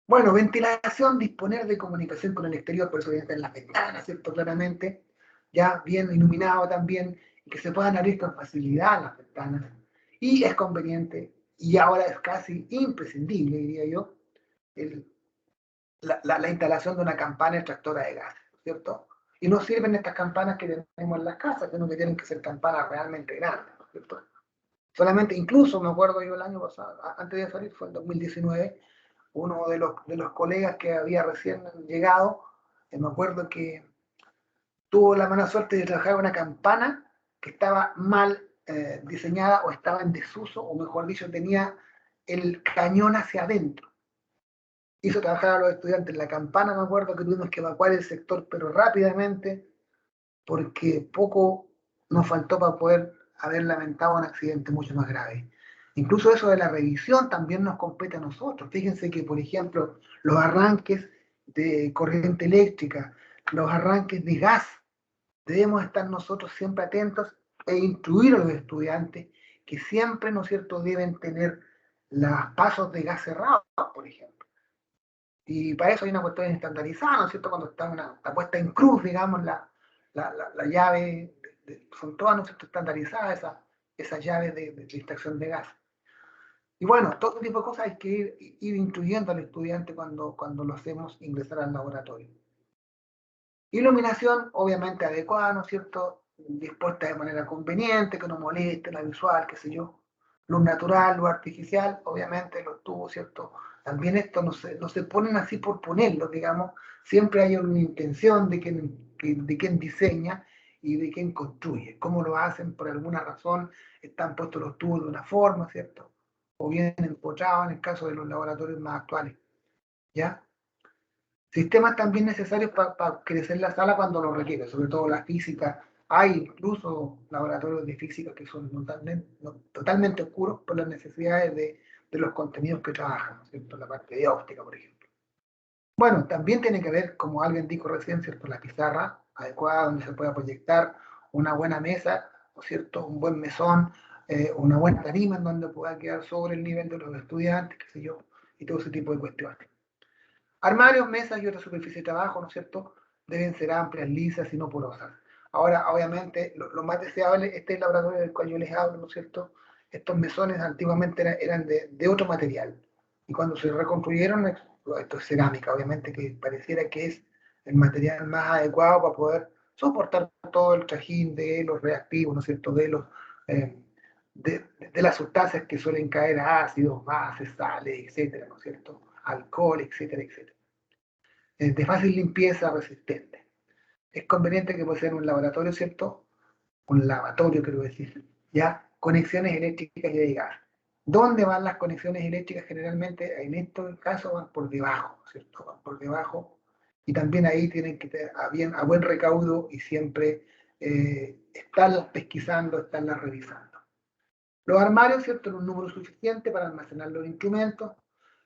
Bueno, ventilación, disponer de comunicación con el exterior, por eso vienen las ventanas, ¿cierto?, claramente, ya bien iluminado también, y que se puedan abrir con facilidad las ventanas. Y es conveniente, y ahora es casi imprescindible, diría yo, la instalación de una campana extractora de gas, ¿cierto? Y no sirven estas campanas que tenemos en las casas, sino que tienen que ser campanas realmente grandes, ¿cierto? Solamente, incluso me acuerdo yo el año pasado, antes de salir, fue en 2019, uno de los colegas que había recién llegado, me acuerdo que tuvo la mala suerte de trabajar una campana que estaba mal diseñada o estaba en desuso, o mejor dicho, tenía el cañón hacia adentro. Hizo trabajar a los estudiantes. La campana, me acuerdo que tuvimos que evacuar el sector, pero rápidamente, porque poco nos faltó para poder haber lamentado un accidente mucho más grave. Incluso eso de la revisión también nos compete a nosotros. Fíjense que, por ejemplo, los arranques de corriente eléctrica, los arranques de gas, debemos estar nosotros siempre atentos e instruir a los estudiantes que siempre, ¿no es cierto?, deben tener los pasos de gas cerrados, por ejemplo. Y para eso hay una cuestión estandarizada, ¿no es cierto?, cuando está puesta en cruz, digamos, la llave, son todas, ¿no es cierto?, estandarizadas esas llaves de extracción de gas. Y bueno, todo tipo de cosas hay que ir instruyendo al estudiante cuando lo hacemos ingresar al laboratorio. Iluminación, obviamente adecuada, ¿no es cierto?, dispuesta de manera conveniente, que no moleste la visual, qué sé yo. Luz natural, luz artificial, obviamente los tubos, ¿cierto? También esto no se ponen así por ponerlo, digamos, siempre hay una intención de quien diseña y de quien construye. ¿Cómo lo hacen? Por alguna razón están puestos los tubos de una forma, ¿cierto? O bien empotrados en el caso de los laboratorios más actuales, ¿ya? Sistemas también necesarios para crecer la sala cuando lo requiere, sobre todo la física. Hay incluso laboratorios de física que son totalmente oscuros por las necesidades de los contenidos que trabajan, ¿cierto? La parte de óptica, por ejemplo. Bueno, también tiene que ver, como alguien dijo recién, ¿cierto?, la pizarra adecuada donde se pueda proyectar, una buena mesa, ¿no es cierto?, un buen mesón, una buena tarima en donde pueda quedar sobre el nivel de los estudiantes, qué sé yo, y todo ese tipo de cuestiones. Armarios, mesas y otra superficie de trabajo, ¿no es cierto?, deben ser amplias, lisas y no porosas. Ahora, obviamente, lo más deseable, este laboratorio del cual yo les hablo, ¿no es cierto?, estos mesones antiguamente eran de otro material. Y cuando se reconstruyeron, esto es cerámica, obviamente, que pareciera que es el material más adecuado para poder soportar todo el trajín de los reactivos, ¿no es cierto?, de las sustancias que suelen caer a ácidos, bases, sales, etcétera, ¿no es cierto?, alcohol, etcétera, etcétera. De fácil limpieza, resistente. Es conveniente que poseen un laboratorio, ¿cierto? Un lavatorio, quiero decir, ya, conexiones eléctricas y de gas. ¿Dónde van las conexiones eléctricas? Generalmente, en estos casos, van por debajo, ¿cierto? Van por debajo Y también ahí tienen que tener a buen recaudo y siempre estarlas pesquisando, estarlas revisando. Los armarios, ¿cierto? En un número suficiente para almacenar los instrumentos.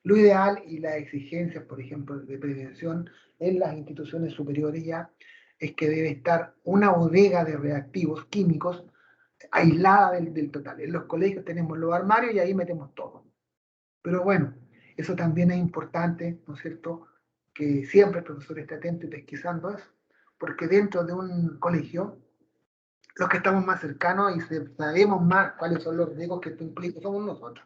Lo ideal y las exigencias, por ejemplo, de prevención en las instituciones superiores ya, es que debe estar una bodega de reactivos químicos aislada del total. En los colegios tenemos los armarios y ahí metemos todo. Pero bueno, eso también es importante, ¿no es cierto? Que siempre el profesor esté atento y pesquisando eso, porque dentro de un colegio, los que estamos más cercanos y sabemos más cuáles son los riesgos que esto implica somos nosotros.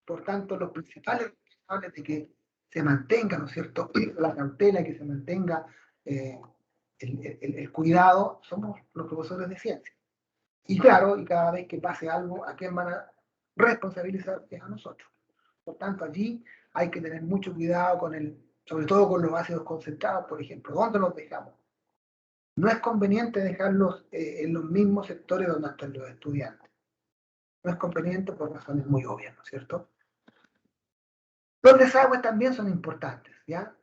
Por tanto, los principales responsables de que se mantenga, ¿no es cierto?, la cautela, que se mantenga el cuidado, somos los profesores de ciencia. Y claro, y cada vez que pase algo, ¿a quién van a responsabilizar? Es a nosotros. Por tanto, allí hay que tener mucho cuidado sobre todo con los ácidos concentrados, por ejemplo. ¿Dónde los dejamos? No es conveniente dejarlos en los mismos sectores donde están los estudiantes. No es conveniente por razones muy obvias, ¿no es cierto? Los desagües también son importantes, ¿ya?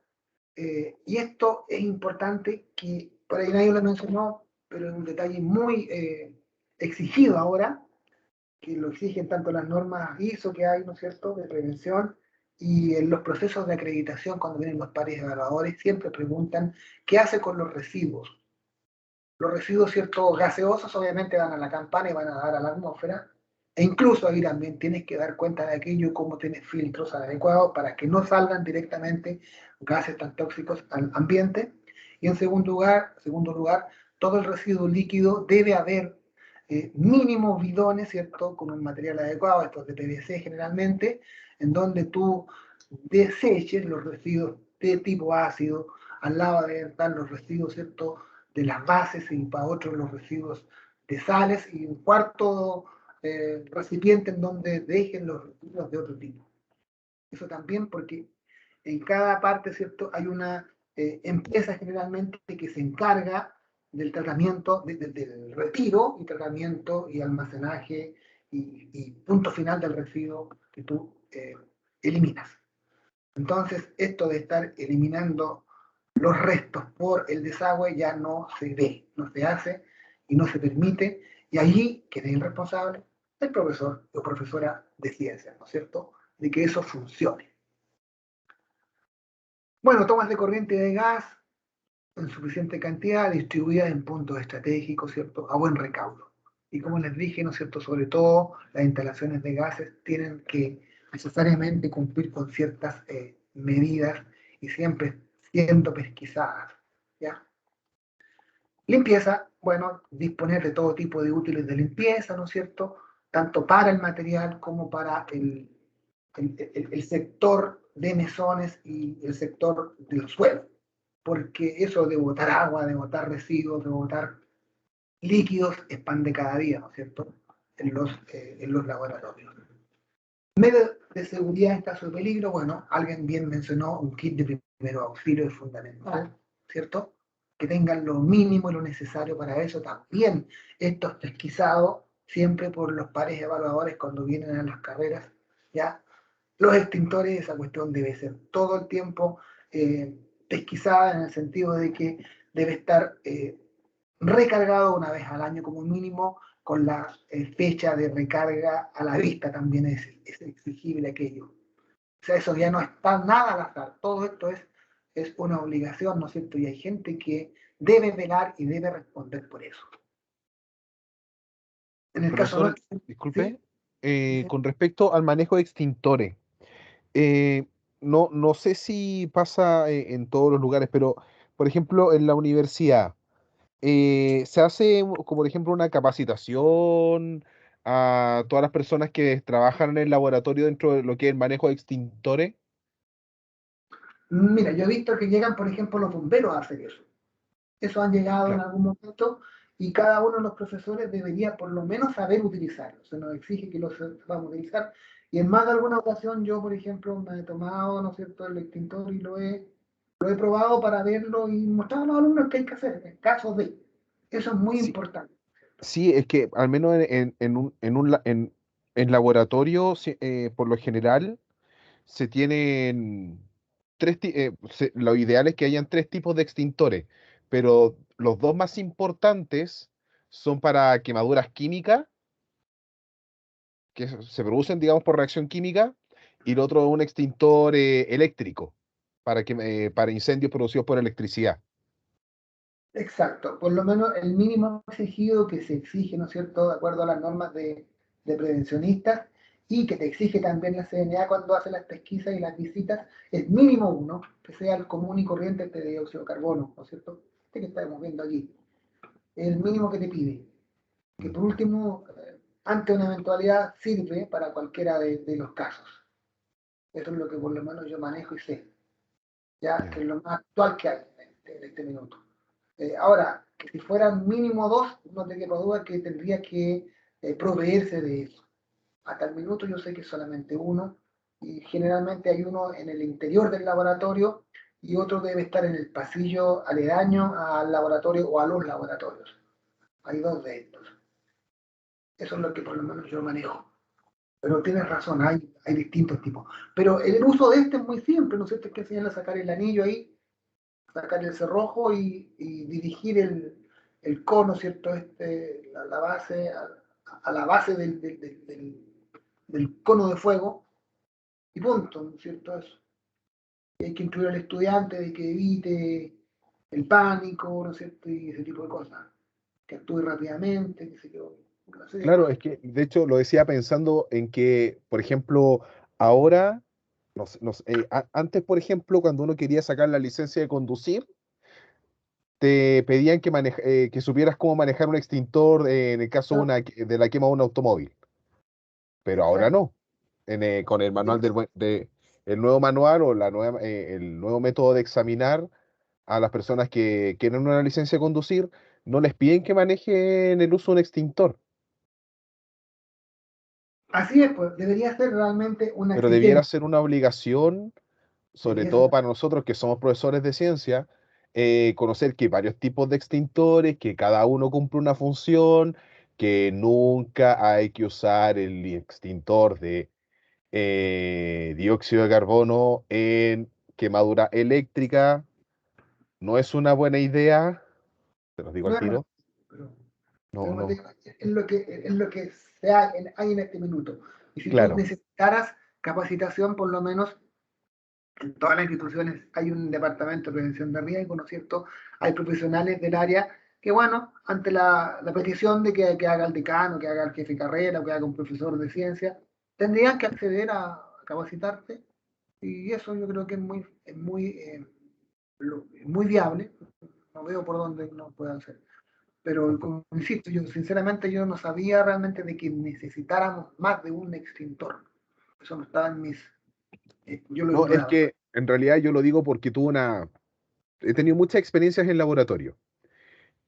Y esto es importante que, por ahí nadie lo mencionó, pero es un detalle muy exigido ahora, que lo exigen tanto las normas ISO que hay, ¿no es cierto?, de prevención, y en los procesos de acreditación, cuando vienen los pares evaluadores, siempre preguntan qué hace con los residuos. Los residuos, ¿cierto?, gaseosos obviamente van a la campana y van a dar a la atmósfera, e incluso ahí también tienes que dar cuenta de aquello, cómo tienes filtros adecuados para que no salgan directamente gases tan tóxicos al ambiente. Y en segundo lugar, todo el residuo líquido debe haber mínimos bidones, ¿cierto?, con un material adecuado, estos de PVC generalmente, en donde tú deseches los residuos de tipo ácido, al lado de estar los residuos, ¿cierto?, de las bases, y para otros los residuos de sales, y un cuarto recipiente en donde dejen los residuos de otro tipo. Eso también porque en cada parte, ¿cierto?, hay una empresa generalmente que se encarga del tratamiento, del retiro y tratamiento y almacenaje y punto final del residuo que tú eliminas. Entonces, esto de estar eliminando los restos por el desagüe ya no se ve, no se hace y no se permite, y allí queda el responsable, el profesor o profesora de ciencias, ¿no es cierto?, de que eso funcione. Bueno, tomas de corriente de gas en suficiente cantidad, distribuidas en puntos estratégicos, ¿cierto?, a buen recaudo. Y como les dije, ¿no es cierto?, sobre todo las instalaciones de gases tienen que necesariamente cumplir con ciertas medidas y siempre siendo pesquisadas, ¿ya? Limpieza, bueno, disponer de todo tipo de útiles de limpieza, ¿no es cierto?, tanto para el material como para el sector de mesones y el sector del suelo, porque eso de botar agua, de botar residuos, de botar líquidos es pan de cada día, ¿no es cierto?, en los laboratorios. Medios de seguridad en caso de peligro, bueno, alguien bien mencionó, un kit de primero auxilio es fundamental, ¿cierto?, que tengan lo mínimo y lo necesario para eso. También esto es pesquisado siempre por los pares evaluadores cuando vienen a las carreras, ¿ya? Los extintores, esa cuestión debe ser todo el tiempo pesquisada, en el sentido de que debe estar recargado una vez al año como mínimo, con la fecha de recarga a la vista también es exigible aquello. O sea, eso ya no está nada al azar, todo esto es una obligación, ¿no es cierto? Y hay gente que debe velar y debe responder por eso. En el caso Profesor, nuestro, disculpe, ¿sí? con respecto al manejo de extintores, no sé si pasa en todos los lugares, pero por ejemplo en la universidad, se hace como por ejemplo una capacitación a todas las personas que trabajan en el laboratorio dentro de lo que es el manejo de extintores. Mira, yo he visto que llegan, por ejemplo, los bomberos a hacer eso. Eso han llegado en Claro. algún momento y cada uno de los profesores debería por lo menos saber utilizarlo. Se nos exige que lo sepamos utilizar. Y en más de alguna ocasión yo, por ejemplo, me he tomado, ¿no es cierto?, el extintor y lo he probado para verlo y mostrar a los alumnos qué hay que hacer en caso de. Eso es muy Sí, importante. sí, es que al menos en laboratorio, por lo general, se tienen lo ideal es que hayan 3 tipos de extintores, pero los 2 más importantes son para quemaduras químicas, que se producen, digamos, por reacción química, y el otro es un extintor eléctrico, para incendios producidos por electricidad. Exacto, por lo menos el mínimo exigido que se exige, ¿no es cierto?, de acuerdo a las normas de prevencionistas y que te exige también la CNA cuando hace las pesquisas y las visitas, es mínimo 1, que sea el común y corriente de dióxido de carbono, ¿no es cierto? Este que estamos viendo aquí. El mínimo que te pide. Que por último, ante una eventualidad, sirve para cualquiera de los casos. Eso es lo que por lo menos yo manejo y sé. Ya, que es lo más actual que hay en este minuto. Ahora, que si fueran mínimo 2, no te quepa duda que tendría que proveerse de eso. Hasta el minuto yo sé que es solamente 1, y generalmente hay uno en el interior del laboratorio y otro debe estar en el pasillo aledaño al laboratorio o a los laboratorios. Hay 2 de estos. Eso es lo que por lo menos yo manejo. Pero tienes razón, hay distintos tipos. Pero el uso de este es muy simple, ¿no es cierto? Es que enseñarle a sacar el anillo ahí, sacar el cerrojo y dirigir el cono, ¿cierto? La base, a la base del cono de fuego, y punto, ¿no es cierto? Eso. Y hay que incluir al estudiante de que evite el pánico, ¿no es cierto? Y ese tipo de cosas. Que actúe rápidamente, qué sé yo. Una serie de Claro, cosas. es que de hecho lo decía pensando en que, por ejemplo, ahora, antes, por ejemplo, cuando uno quería sacar la licencia de conducir, te pedían que supieras cómo manejar un extintor en el caso de la quema de un automóvil, pero ahora Exacto. no. Con el manual el nuevo manual o el nuevo método de examinar a las personas que quieren una licencia de conducir, no les piden que manejen el uso de un extintor, Así es, pues debería ser realmente una pero debiera exigencia. ser una obligación, sobre Debería ser todo para nosotros que somos profesores de ciencia, conocer que hay varios tipos de extintores, que cada uno cumple una función, que nunca hay que usar el extintor de dióxido de carbono en quemadura eléctrica. No es una buena idea, te los digo al No es tiro. pero, No, como te no, digo, es lo que hay en este minuto. Y si tú claro, necesitaras capacitación, por lo menos en todas las instituciones hay un departamento de prevención de riesgo, ¿no es cierto? Hay profesionales del área que, bueno, ante la petición de que haga el decano, que haga el jefe de carrera o que haga un profesor de ciencia, tendrían que acceder a capacitarse, y eso yo creo que muy viable. No veo por dónde no puedan hacer. Pero como insisto, yo sinceramente yo no sabía realmente de que necesitáramos más de un extintor. Eso no estaba en yo lo no, es ignoraba. que en realidad yo lo digo porque he tenido muchas experiencias en laboratorio.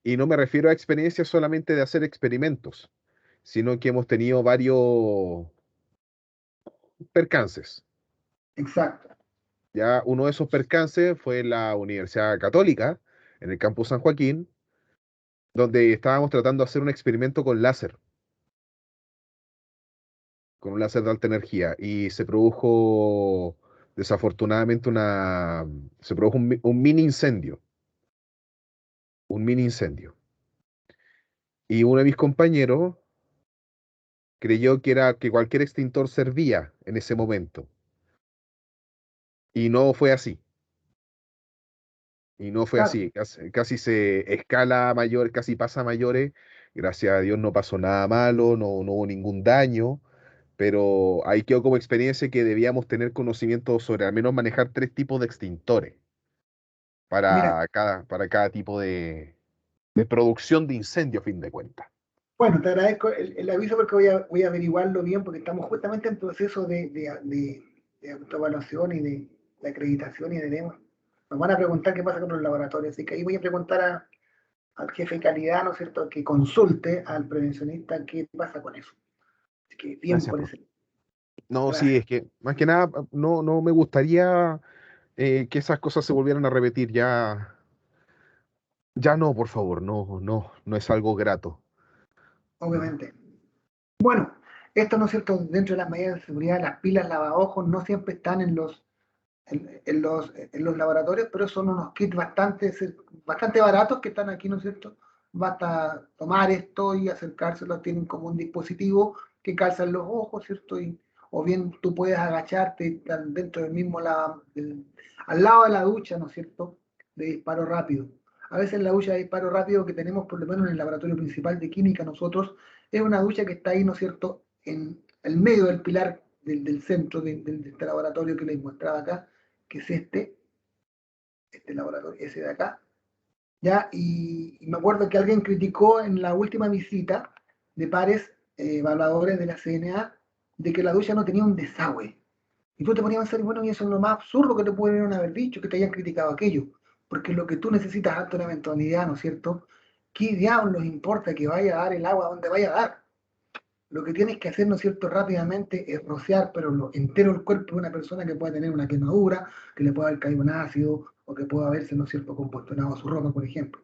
Y no me refiero a experiencias solamente de hacer experimentos, sino que hemos tenido varios percances. Exacto. Ya uno de esos percances fue en la Universidad Católica, en el campus San Joaquín, donde estábamos tratando de hacer un experimento con un láser de alta energía, y se produjo desafortunadamente un un mini incendio. Y uno de mis compañeros creyó que cualquier extintor servía en ese momento, y no fue así. Y no fue Claro. así, casi se escala a mayor, casi pasa a mayores. Gracias a Dios no pasó nada malo, no hubo ningún daño, pero ahí quedó como experiencia que debíamos tener conocimiento sobre al menos manejar 3 tipos de extintores Mira, para cada tipo de producción de incendio, a fin de cuentas. bueno, te agradezco el aviso porque voy a averiguarlo bien porque estamos justamente en proceso de autoevaluación y de acreditación y de demo. Nos van a preguntar qué pasa con los laboratorios, así que ahí voy a preguntar al jefe de calidad, ¿no es cierto?, que consulte al prevencionista qué pasa con eso. Así que bien Gracias, por profe. ese. No, sí, Gracias. es que más que nada no me gustaría que esas cosas se volvieran a repetir. Ya, ya no, por favor, no es algo grato. Obviamente. Bueno, esto, ¿no es cierto?, dentro de las medidas de seguridad, las pilas lavaojos no siempre están en los laboratorios, pero son unos kits bastante baratos que están aquí, ¿no es cierto? Basta tomar esto y acercárselo, tienen como un dispositivo que calza en los ojos, ¿cierto? O bien tú puedes agacharte dentro del mismo al lado de la ducha, ¿no es cierto? De disparo rápido. A veces la ducha de disparo rápido que tenemos, por lo menos en el laboratorio principal de química, nosotros, es una ducha que está ahí, ¿no es cierto?, en el medio del pilar del centro de este laboratorio que les mostraba acá, que es este laboratorio, ese de acá, ¿ya? Y me acuerdo que alguien criticó en la última visita de pares evaluadores de la CNA de que la ducha no tenía un desagüe. Y tú te ponías a pensar, bueno, y eso es lo más absurdo que te pudieron haber dicho, que te hayan criticado aquello. Porque lo que tú necesitas ante una eventualidad, ¿no es cierto? ¿Qué diablos importa que vaya a dar el agua donde vaya a dar? Lo que tienes que hacer, ¿no es cierto?, rápidamente es rociar, pero entero el cuerpo de una persona que puede tener una quemadura, que le pueda haber caído un ácido, o que pueda haberse, ¿no es cierto?, compuesto en agua su ropa, por ejemplo.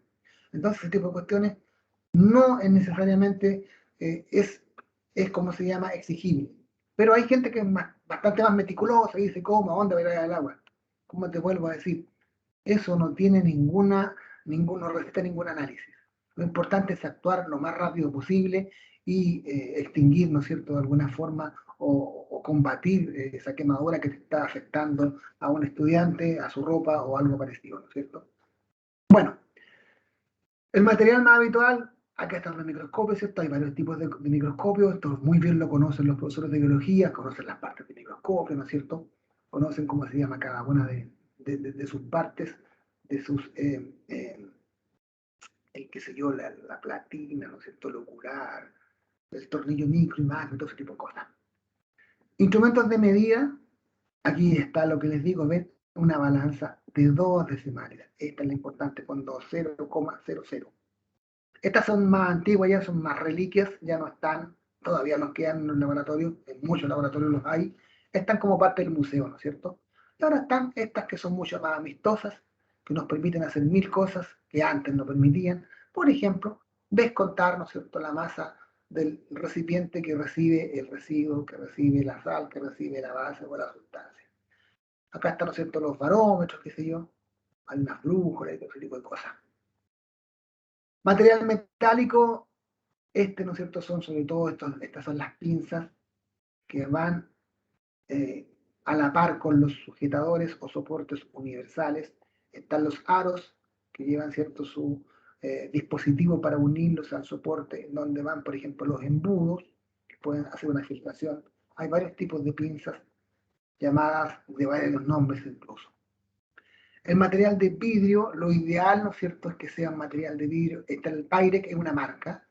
Entonces, ese tipo de cuestiones no es necesariamente, es como se llama, exigible. Pero hay gente que es bastante más meticulosa y dice, ¿cómo? ¿A dónde va a ir el agua? ¿Cómo te vuelvo a decir? Eso no tiene no receta ningún análisis. Lo importante es actuar lo más rápido posible y extinguir, ¿no es cierto?, de alguna forma o combatir esa quemadura que te está afectando a un estudiante, a su ropa o algo parecido, ¿no es cierto? Bueno, el material más habitual, acá están los microscopios, ¿cierto? Hay varios tipos de microscopios, esto muy bien lo conocen los profesores de biología, conocen las partes del microscopio, ¿no es cierto? Conocen cómo se llama cada una de sus partes, de sus, qué sé yo, la platina, ¿no es cierto?, el ocular, el tornillo micro y macro, todo ese tipo de cosas. Instrumentos de medida, aquí está lo que les digo, ven, una balanza de 2 decimales. Esta es la importante con 0,00. Estas son más antiguas, ya son más reliquias, ya no están, todavía nos quedan en los laboratorios, en muchos laboratorios los hay, están como parte del museo, ¿no es cierto? Y ahora están estas que son mucho más amistosas, que nos permiten hacer 1000 cosas que antes no permitían. Por ejemplo, descontar, ¿no es cierto?, la masa del recipiente que recibe el residuo, que recibe la sal, que recibe la base o la sustancia. Acá están, ¿no es cierto?, los barómetros, qué sé yo, hay unas brújulas y todo ese tipo de cosas. Material metálico, ¿no es cierto?, son sobre todo estas son las pinzas que van a la par con los sujetadores o soportes universales. Están los aros que llevan, ¿cierto?, su dispositivo para unirlos al soporte, donde van, por ejemplo, los embudos, que pueden hacer una filtración. Hay varios tipos de pinzas llamadas de varios nombres incluso. El material de vidrio, lo ideal, ¿no es cierto?, es que sea un material de vidrio. El Pyrex es una marca.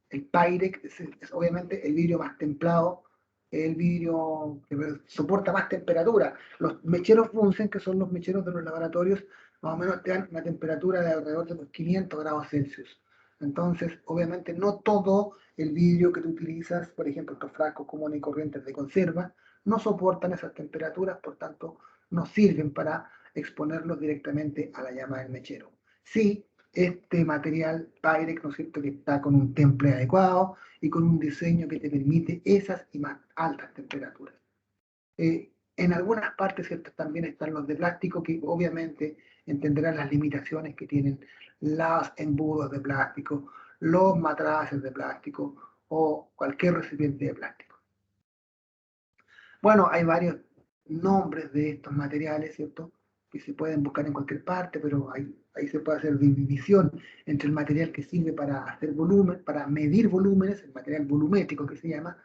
El Pyrex es obviamente el vidrio más templado, el vidrio que soporta más temperatura. Los mecheros Bunsen, que son los mecheros de los laboratorios, más o menos te dan una temperatura de alrededor de los 500 grados Celsius. Entonces, obviamente, no todo el vidrio que tú utilizas, por ejemplo, estos frascos comunes y corrientes de conserva, no soportan esas temperaturas, por tanto, no sirven para exponerlos directamente a la llama del mechero. Sí, este material Pyrex, ¿no es cierto?, que está con un temple adecuado y con un diseño que te permite esas y más altas temperaturas. En algunas partes, ¿cierto?, también están los de plástico, que obviamente entenderán las limitaciones que tienen los embudos de plástico, los matraces de plástico o cualquier recipiente de plástico. Bueno, hay varios nombres de estos materiales, ¿cierto?, que se pueden buscar en cualquier parte, pero ahí se puede hacer división entre el material que sirve para hacer volumen, para medir volúmenes, el material volumétrico que se llama,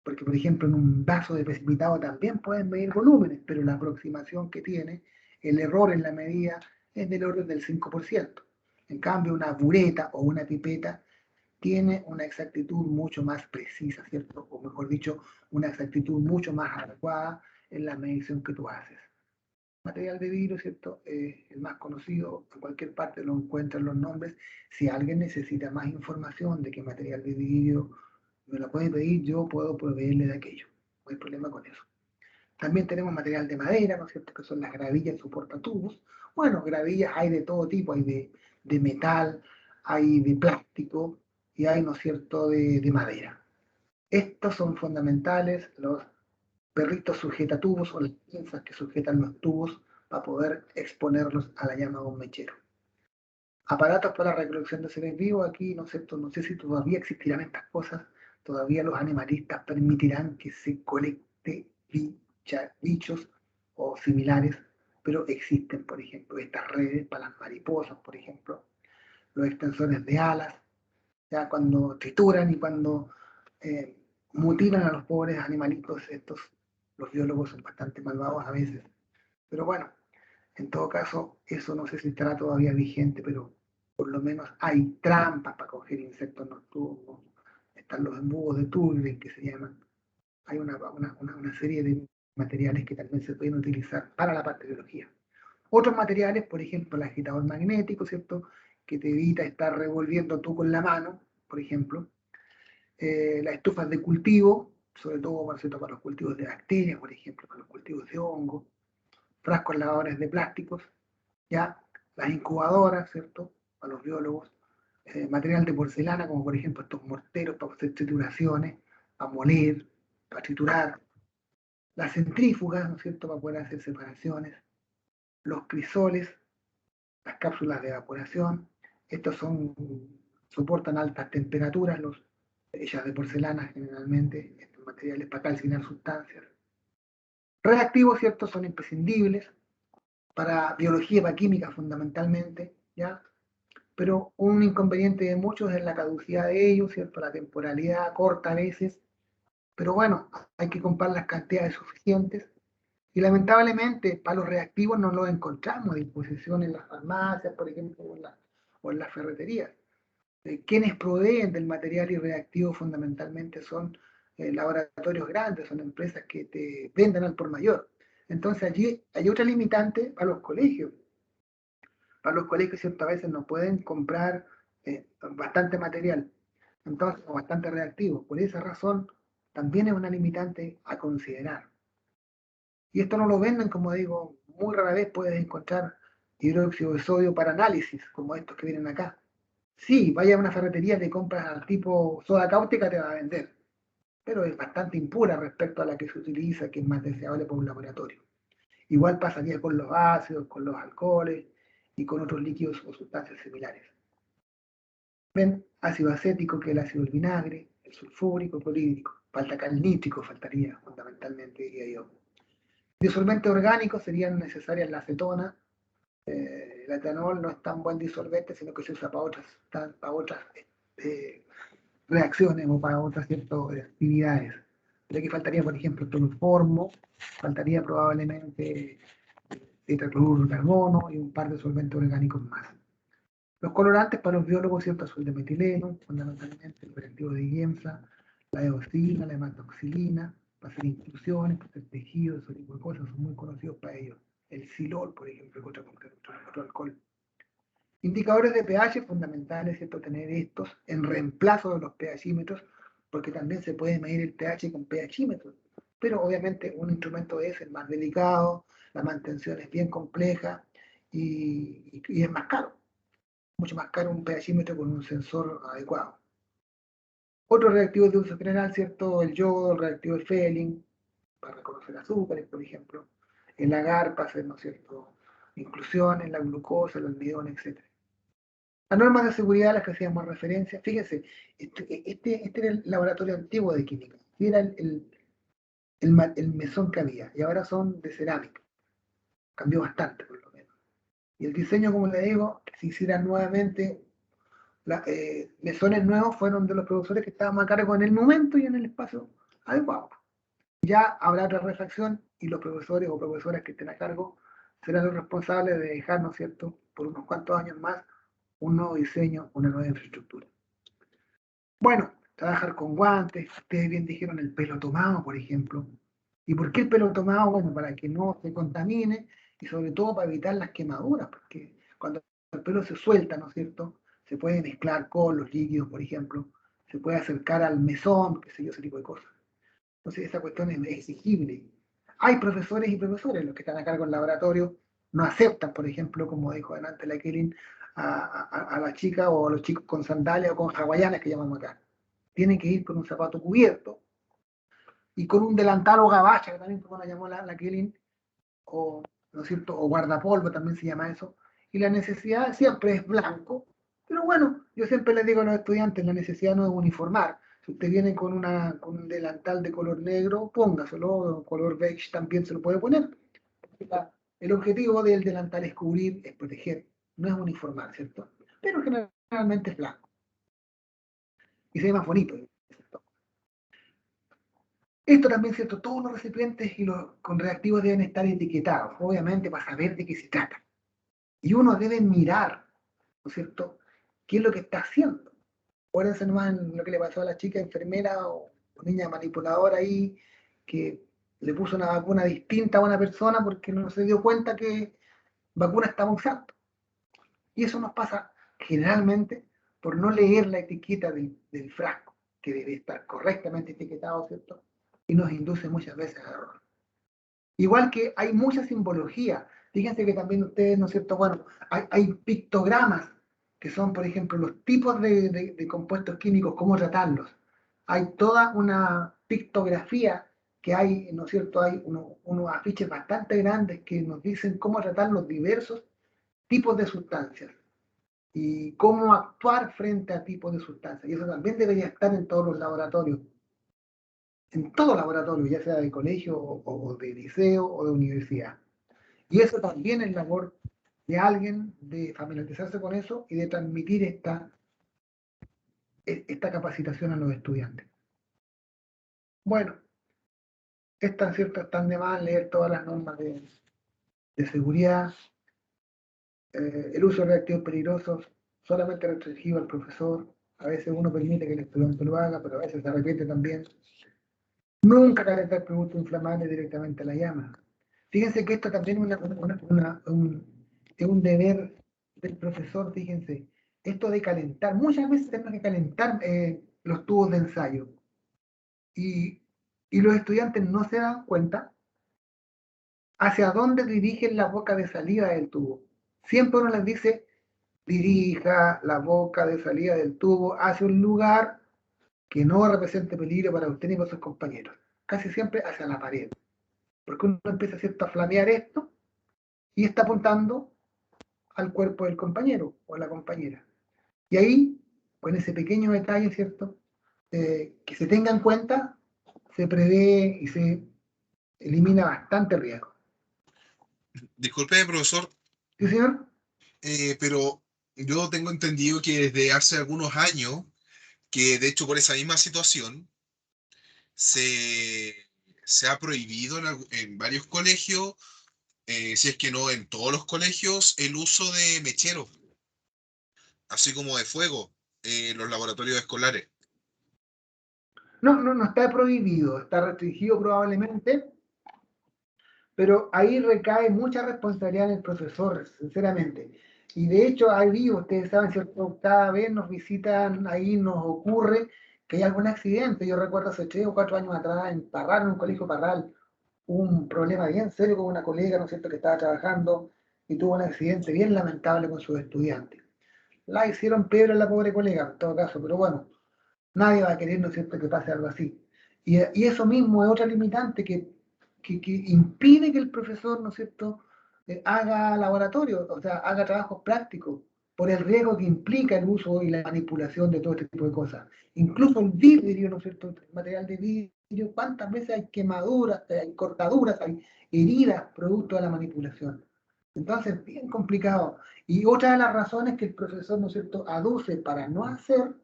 porque por ejemplo en un vaso de precipitado también pueden medir volúmenes, pero la aproximación que tiene, el error en la medida es del orden del 5%. En cambio, una bureta o una pipeta tiene una exactitud mucho más precisa, ¿cierto? O mejor dicho, una exactitud mucho más adecuada en la medición que tú haces. Material de vidrio, ¿cierto? El más conocido, en cualquier parte lo encuentran los nombres. Si alguien necesita más información de qué material de vidrio me lo puede pedir, yo puedo proveerle de aquello. No hay problema con eso. También tenemos material de madera, ¿no es cierto?, que son las gravillas soportatubos. Bueno, gravillas hay de todo tipo, hay de metal, hay de plástico y hay, ¿no es cierto?, de madera. Estos son fundamentales, los perritos sujetatubos o las pinzas que sujetan los tubos para poder exponerlos a la llama de un mechero. Aparatos para la recolección de seres vivos, aquí no sé si todavía existirán estas cosas, todavía los animalistas permitirán que se colecte bichos o similares, pero existen, por ejemplo, estas redes para las mariposas, por ejemplo, los extensores de alas, ya cuando trituran y cuando mutilan a los pobres animalitos, los biólogos son bastante malvados a veces. Pero bueno, en todo caso, eso no sé si estará todavía vigente, pero por lo menos hay trampas para coger insectos nocturnos. Están los embudos de Turing que se llaman. Hay una serie de materiales que también se pueden utilizar para la parte de biología. Otros materiales, por ejemplo, el agitador magnético, ¿cierto? Que te evita estar revolviendo tú con la mano, por ejemplo. Las estufas de cultivo, sobre todo para los cultivos de bacterias, por ejemplo, para los cultivos de hongos. Frascos lavadores de plásticos, ya las incubadoras, ¿cierto? Para los biólogos. Material de porcelana, como por ejemplo estos morteros para hacer trituraciones, para moler, para triturar. Las centrífugas, ¿no es cierto?, para poder hacer separaciones. Los crisoles, las cápsulas de evaporación. Estos soportan altas temperaturas, ellas de porcelana generalmente, estos materiales para calcinar sustancias. Reactivos, ¿cierto?, son imprescindibles para biología y para química fundamentalmente, ¿ya? Pero un inconveniente de muchos es la caducidad de ellos, ¿cierto? La temporalidad corta a veces, pero bueno, hay que comprar las cantidades suficientes y lamentablemente para los reactivos no los encontramos a disposición en las farmacias, por ejemplo, o en las ferreterías. Quienes proveen del material irreactivo fundamentalmente son laboratorios grandes, son empresas que te venden al por mayor. Entonces allí hay otra limitante para los colegios. Para los colegios, ¿cierto? A veces no pueden comprar bastante material, entonces, o bastante reactivo. Por esa razón, también es una limitante a considerar. Y esto no lo venden, como digo, muy rara vez puedes encontrar hidróxido de sodio para análisis, como estos que vienen acá. Sí, vaya a una ferretería, te compras al tipo soda cáustica, te va a vender, pero es bastante impura respecto a la que se utiliza, que es más deseable por un laboratorio. Igual pasaría con los ácidos, con los alcoholes y con otros líquidos o sustancias similares. Ven, ácido acético, que es el ácido del vinagre, el sulfúrico, clorhídrico. Falta acá el nítrico, faltaría fundamentalmente, diría yo. Disolventes orgánicos serían necesarias la acetona. El etanol no es tan buen disolvente, sino que se usa para otras reacciones o para otras ciertas actividades. Pero aquí faltaría, por ejemplo, el cloroformo, faltaría probablemente tetracloruro de carbono y un par de solventes orgánicos más. Los colorantes para los biólogos, ¿cierto? Azul de metileno, fundamentalmente el reactivo de Giemsa, la eosina, la hematoxilina, para hacer inclusiones, para hacer tejidos, ese tipo de cosas, son muy conocidos para ellos. El silol, por ejemplo, otro alcohol. Indicadores de pH fundamentales, ¿cierto? Tener estos en reemplazo de los pHímetros, porque también se puede medir el pH con pHímetros. Pero obviamente un instrumento es el más delicado, la mantención es bien compleja y es más caro. Mucho más caro un pHímetro con un sensor adecuado. Otros reactivos de uso general, ¿cierto? El yodo, el reactivo de Fehling, para reconocer azúcares, por ejemplo. El agar para hacer, ¿no es cierto?, inclusiones, la glucosa, el almidón, etc. Las normas de seguridad a las que hacíamos referencia, fíjense, este era el laboratorio antiguo de química, era el mesón que había, y ahora son de cerámica. Cambió bastante, por lo menos. Y el diseño, como le digo, se hiciera nuevamente, mesones nuevos fueron de los profesores que estaban a cargo en el momento y en el espacio adecuado. Ya habrá otra refacción y los profesores o profesoras que estén a cargo serán los responsables de dejar, ¿no es cierto?, por unos cuantos años más, un nuevo diseño, una nueva infraestructura. Bueno, trabajar con guantes, ustedes bien dijeron el pelo tomado, por ejemplo. ¿Y por qué el pelo tomado? Bueno, para que no se contamine y sobre todo para evitar las quemaduras, porque cuando el pelo se suelta, ¿no es cierto?, se puede mezclar con los líquidos, por ejemplo, se puede acercar al mesón, qué sé yo, ese tipo de cosas. Entonces esa cuestión es exigible. Hay profesores y profesores, los que están a cargo del laboratorio, no aceptan, por ejemplo, como dijo antes la Kelly, a la chica o a los chicos con sandalias o con hawaianas que llamamos acá. Tienen que ir con un zapato cubierto. y con un delantal o gabacha, que también como la llamó la Kelly, o, ¿no es cierto?, o guardapolvo también se llama eso, y la necesidad siempre es blanco, pero bueno, yo siempre les digo a los estudiantes, la necesidad no es uniformar. Si usted viene con un delantal de color negro, póngaselo, color beige también se lo puede poner. El objetivo del delantal es cubrir, es proteger, no es uniformar, ¿cierto? Pero generalmente es blanco. Y se ve más bonito, ¿cierto? Esto también, ¿cierto? Todos los recipientes con reactivos deben estar etiquetados, obviamente, para saber de qué se trata. Y uno debe mirar, ¿no es cierto?, qué es lo que está haciendo. Acuérdense nomás en lo que le pasó a la chica enfermera o niña manipuladora ahí, que le puso una vacuna distinta a una persona porque no se dio cuenta que vacuna estaba usando. Y eso nos pasa generalmente por no leer la etiqueta del frasco, que debe estar correctamente etiquetado, ¿cierto? Y nos induce muchas veces a error. Igual que hay mucha simbología. Fíjense que también ustedes, ¿no es cierto? Bueno, hay pictogramas, que son, por ejemplo, los tipos de compuestos químicos, cómo tratarlos. Hay toda una pictografía que hay, ¿no es cierto? Hay unos afiches bastante grandes que nos dicen cómo tratar los diversos tipos de sustancias y cómo actuar frente a tipos de sustancias. Y eso también debería estar en todos los laboratorios. En todo laboratorio, ya sea de colegio o de liceo o de universidad. Y eso también es labor de alguien de familiarizarse con eso y de transmitir esta capacitación a los estudiantes. Bueno, están de más leer todas las normas de seguridad, el uso de reactivos peligrosos, solamente restringido al profesor. A veces uno permite que el estudiante lo haga, pero a veces se arrepiente también. Nunca calentar productos inflamables directamente a la llama. Fíjense que esto también es un deber del profesor, fíjense. Esto de calentar, muchas veces tenemos que calentar los tubos de ensayo. Y los estudiantes no se dan cuenta hacia dónde dirigen la boca de salida del tubo. Siempre uno les dice, dirija la boca de salida del tubo hacia un lugar que no represente peligro para usted ni para sus compañeros. Casi siempre hacia la pared. Porque uno empieza, ¿cierto?, a flamear esto y está apuntando al cuerpo del compañero o a la compañera. Y ahí, con ese pequeño detalle, ¿cierto?, que se tenga en cuenta, se prevé y se elimina bastante riesgo. Disculpe, profesor, ¿Sí, señor? pero yo tengo entendido que desde hace algunos años, que de hecho por esa misma situación, se, se ha prohibido en varios colegios, si es que no en todos los colegios, el uso de mecheros, así como de fuego, en los laboratorios escolares. No está prohibido, está restringido probablemente, pero ahí recae mucha responsabilidad en el profesor, sinceramente. Y de hecho, ahí, ustedes saben, ¿cierto?, cada vez nos visitan, ahí nos ocurre que hay algún accidente. Yo recuerdo hace 3 o 4 años atrás, en Parral, en un colegio Parral, un problema bien serio con una colega, ¿no es cierto?, que estaba trabajando y tuvo un accidente bien lamentable con sus estudiantes. La hicieron peor a la pobre colega, en todo caso, pero bueno, nadie va a querer, ¿no es cierto?, que pase algo así. Y eso mismo es otra limitante que impide que el profesor, ¿no es cierto?, haga laboratorio, o sea, haga trabajos prácticos, por el riesgo que implica el uso y la manipulación de todo este tipo de cosas. Incluso el vidrio, ¿no es cierto?, el material de vidrio, ¿cuántas veces hay quemaduras, hay cortaduras, hay heridas producto de la manipulación? Entonces, bien complicado. Y otra de las razones que el profesor, ¿no es cierto?, aduce para no hacer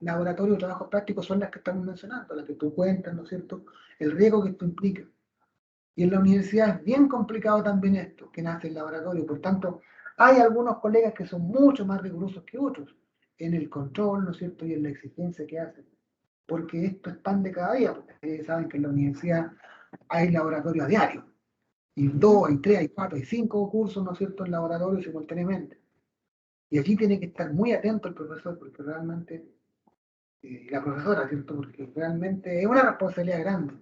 laboratorio o trabajos prácticos son las que estamos mencionando, las que tú cuentas, ¿no es cierto?, el riesgo que esto implica. Y en la universidad es bien complicado también esto, que nace el laboratorio. Por tanto, hay algunos colegas que son mucho más rigurosos que otros en el control, ¿no es cierto?, y en la exigencia que hacen. Porque esto es pan de cada día, porque ustedes saben que en la universidad hay laboratorio a diario. Y 2, hay 3, hay 4, hay 5 cursos, ¿no es cierto?, en laboratorio simultáneamente. Y aquí tiene que estar muy atento el profesor, porque realmente, y la profesora, ¿cierto?, porque realmente es una responsabilidad grande.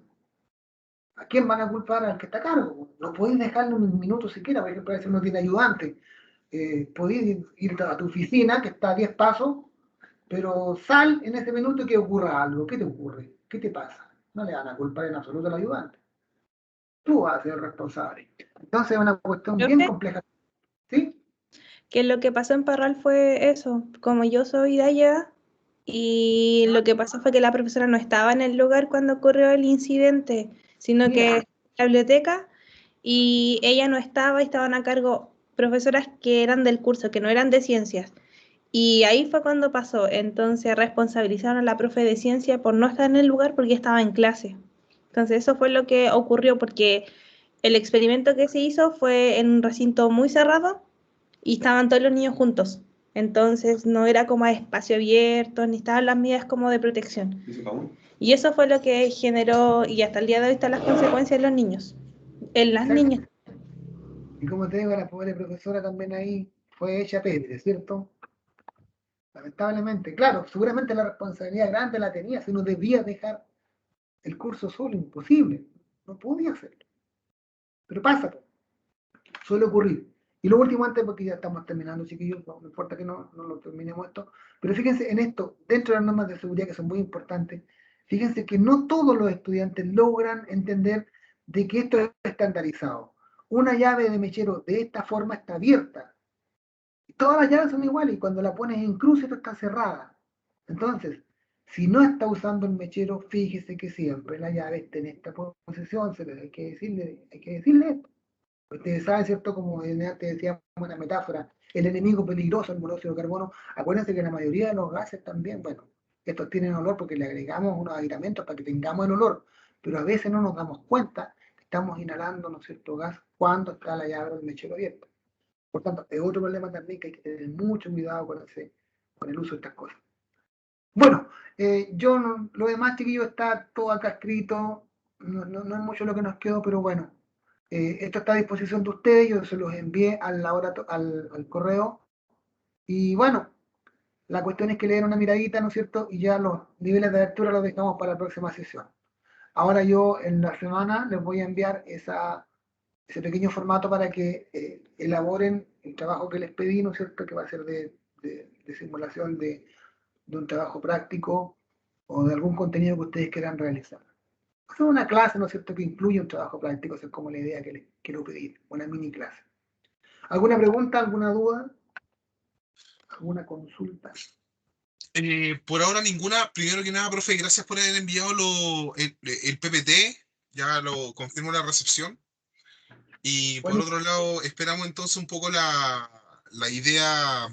¿A quién van a culpar? Al que está a cargo. No podéis dejarlo un minuto siquiera, por ejemplo, a veces no tiene ayudante. Podéis ir a tu oficina, que está a 10 pasos, pero sal en ese minuto y que ocurra algo. ¿Qué te ocurre? ¿Qué te pasa? no le van a culpar en absoluto al ayudante. Tú vas a ser el responsable. Entonces es una cuestión bien Profe, compleja. ¿Sí? que lo que pasó en Parral fue eso, como yo soy de allá, y lo que pasó fue que la profesora no estaba en el lugar cuando ocurrió el incidente, sino que Mira, en la biblioteca, y ella no estaba, y estaban a cargo profesoras que eran del curso, que no eran de ciencias. Y ahí fue cuando pasó. Entonces responsabilizaron a la profe de ciencia por no estar en el lugar porque estaba en clase. Entonces eso fue lo que ocurrió porque el experimento que se hizo fue en un recinto muy cerrado y estaban todos los niños juntos. Entonces no era como a espacio abierto, ni estaban las medidas como de protección. Y eso fue lo que generó, y hasta el día de hoy están las consecuencias en los niños, en las exacto. niñas. Y como te digo, la pobre profesora también ahí fue hecha pedre, ¿cierto? Lamentablemente, claro, seguramente la responsabilidad grande la tenía, si no debía dejar el curso solo, imposible, no podía hacerlo. Pero pasa, pues, suele ocurrir. Y lo último antes, porque ya estamos terminando, chiquillos, no importa que no lo terminemos esto, pero fíjense en esto, dentro de las normas de seguridad que son muy importantes, fíjense que no todos los estudiantes logran entender de que esto es estandarizado. Una llave de mechero de esta forma está abierta. Todas las llaves son iguales y cuando la pones en cruz esto está cerrada. Entonces, si no está usando el mechero, fíjese que siempre la llave está en esta posición, hay que decirle esto. Ustedes saben, ¿cierto? Como antes decíamos una metáfora, el enemigo peligroso, el monóxido de carbono. Acuérdense que la mayoría de los gases también, bueno, estos tienen olor porque le agregamos unos aislamentos para que tengamos el olor, pero a veces no nos damos cuenta que estamos inhalando, ¿no es cierto?, gas cuando está la llave del mechero abierta. Por tanto, es otro problema también que hay que tener mucho cuidado con el uso de estas cosas. Bueno, yo lo demás, chiquillos, está todo acá escrito, no es mucho lo que nos quedó, pero bueno, esto está a disposición de ustedes, yo se los envié al correo, y bueno, la cuestión es que le den una miradita, ¿no es cierto? Y ya los niveles de lectura los dejamos para la próxima sesión. Ahora yo en la semana les voy a enviar ese pequeño formato para que elaboren el trabajo que les pedí, ¿no es cierto? Que va a ser de simulación de un trabajo práctico o de algún contenido que ustedes quieran realizar. Es una clase, ¿no es cierto?, que incluye un trabajo práctico, esa es como la idea que les quiero pedir, una mini clase. ¿Alguna pregunta, alguna duda? ¿Alguna consulta? Por ahora ninguna. Primero que nada, profe, gracias por haber enviado el PPT. Ya lo confirmo la recepción. Y por Bueno, otro lado, esperamos entonces un poco la idea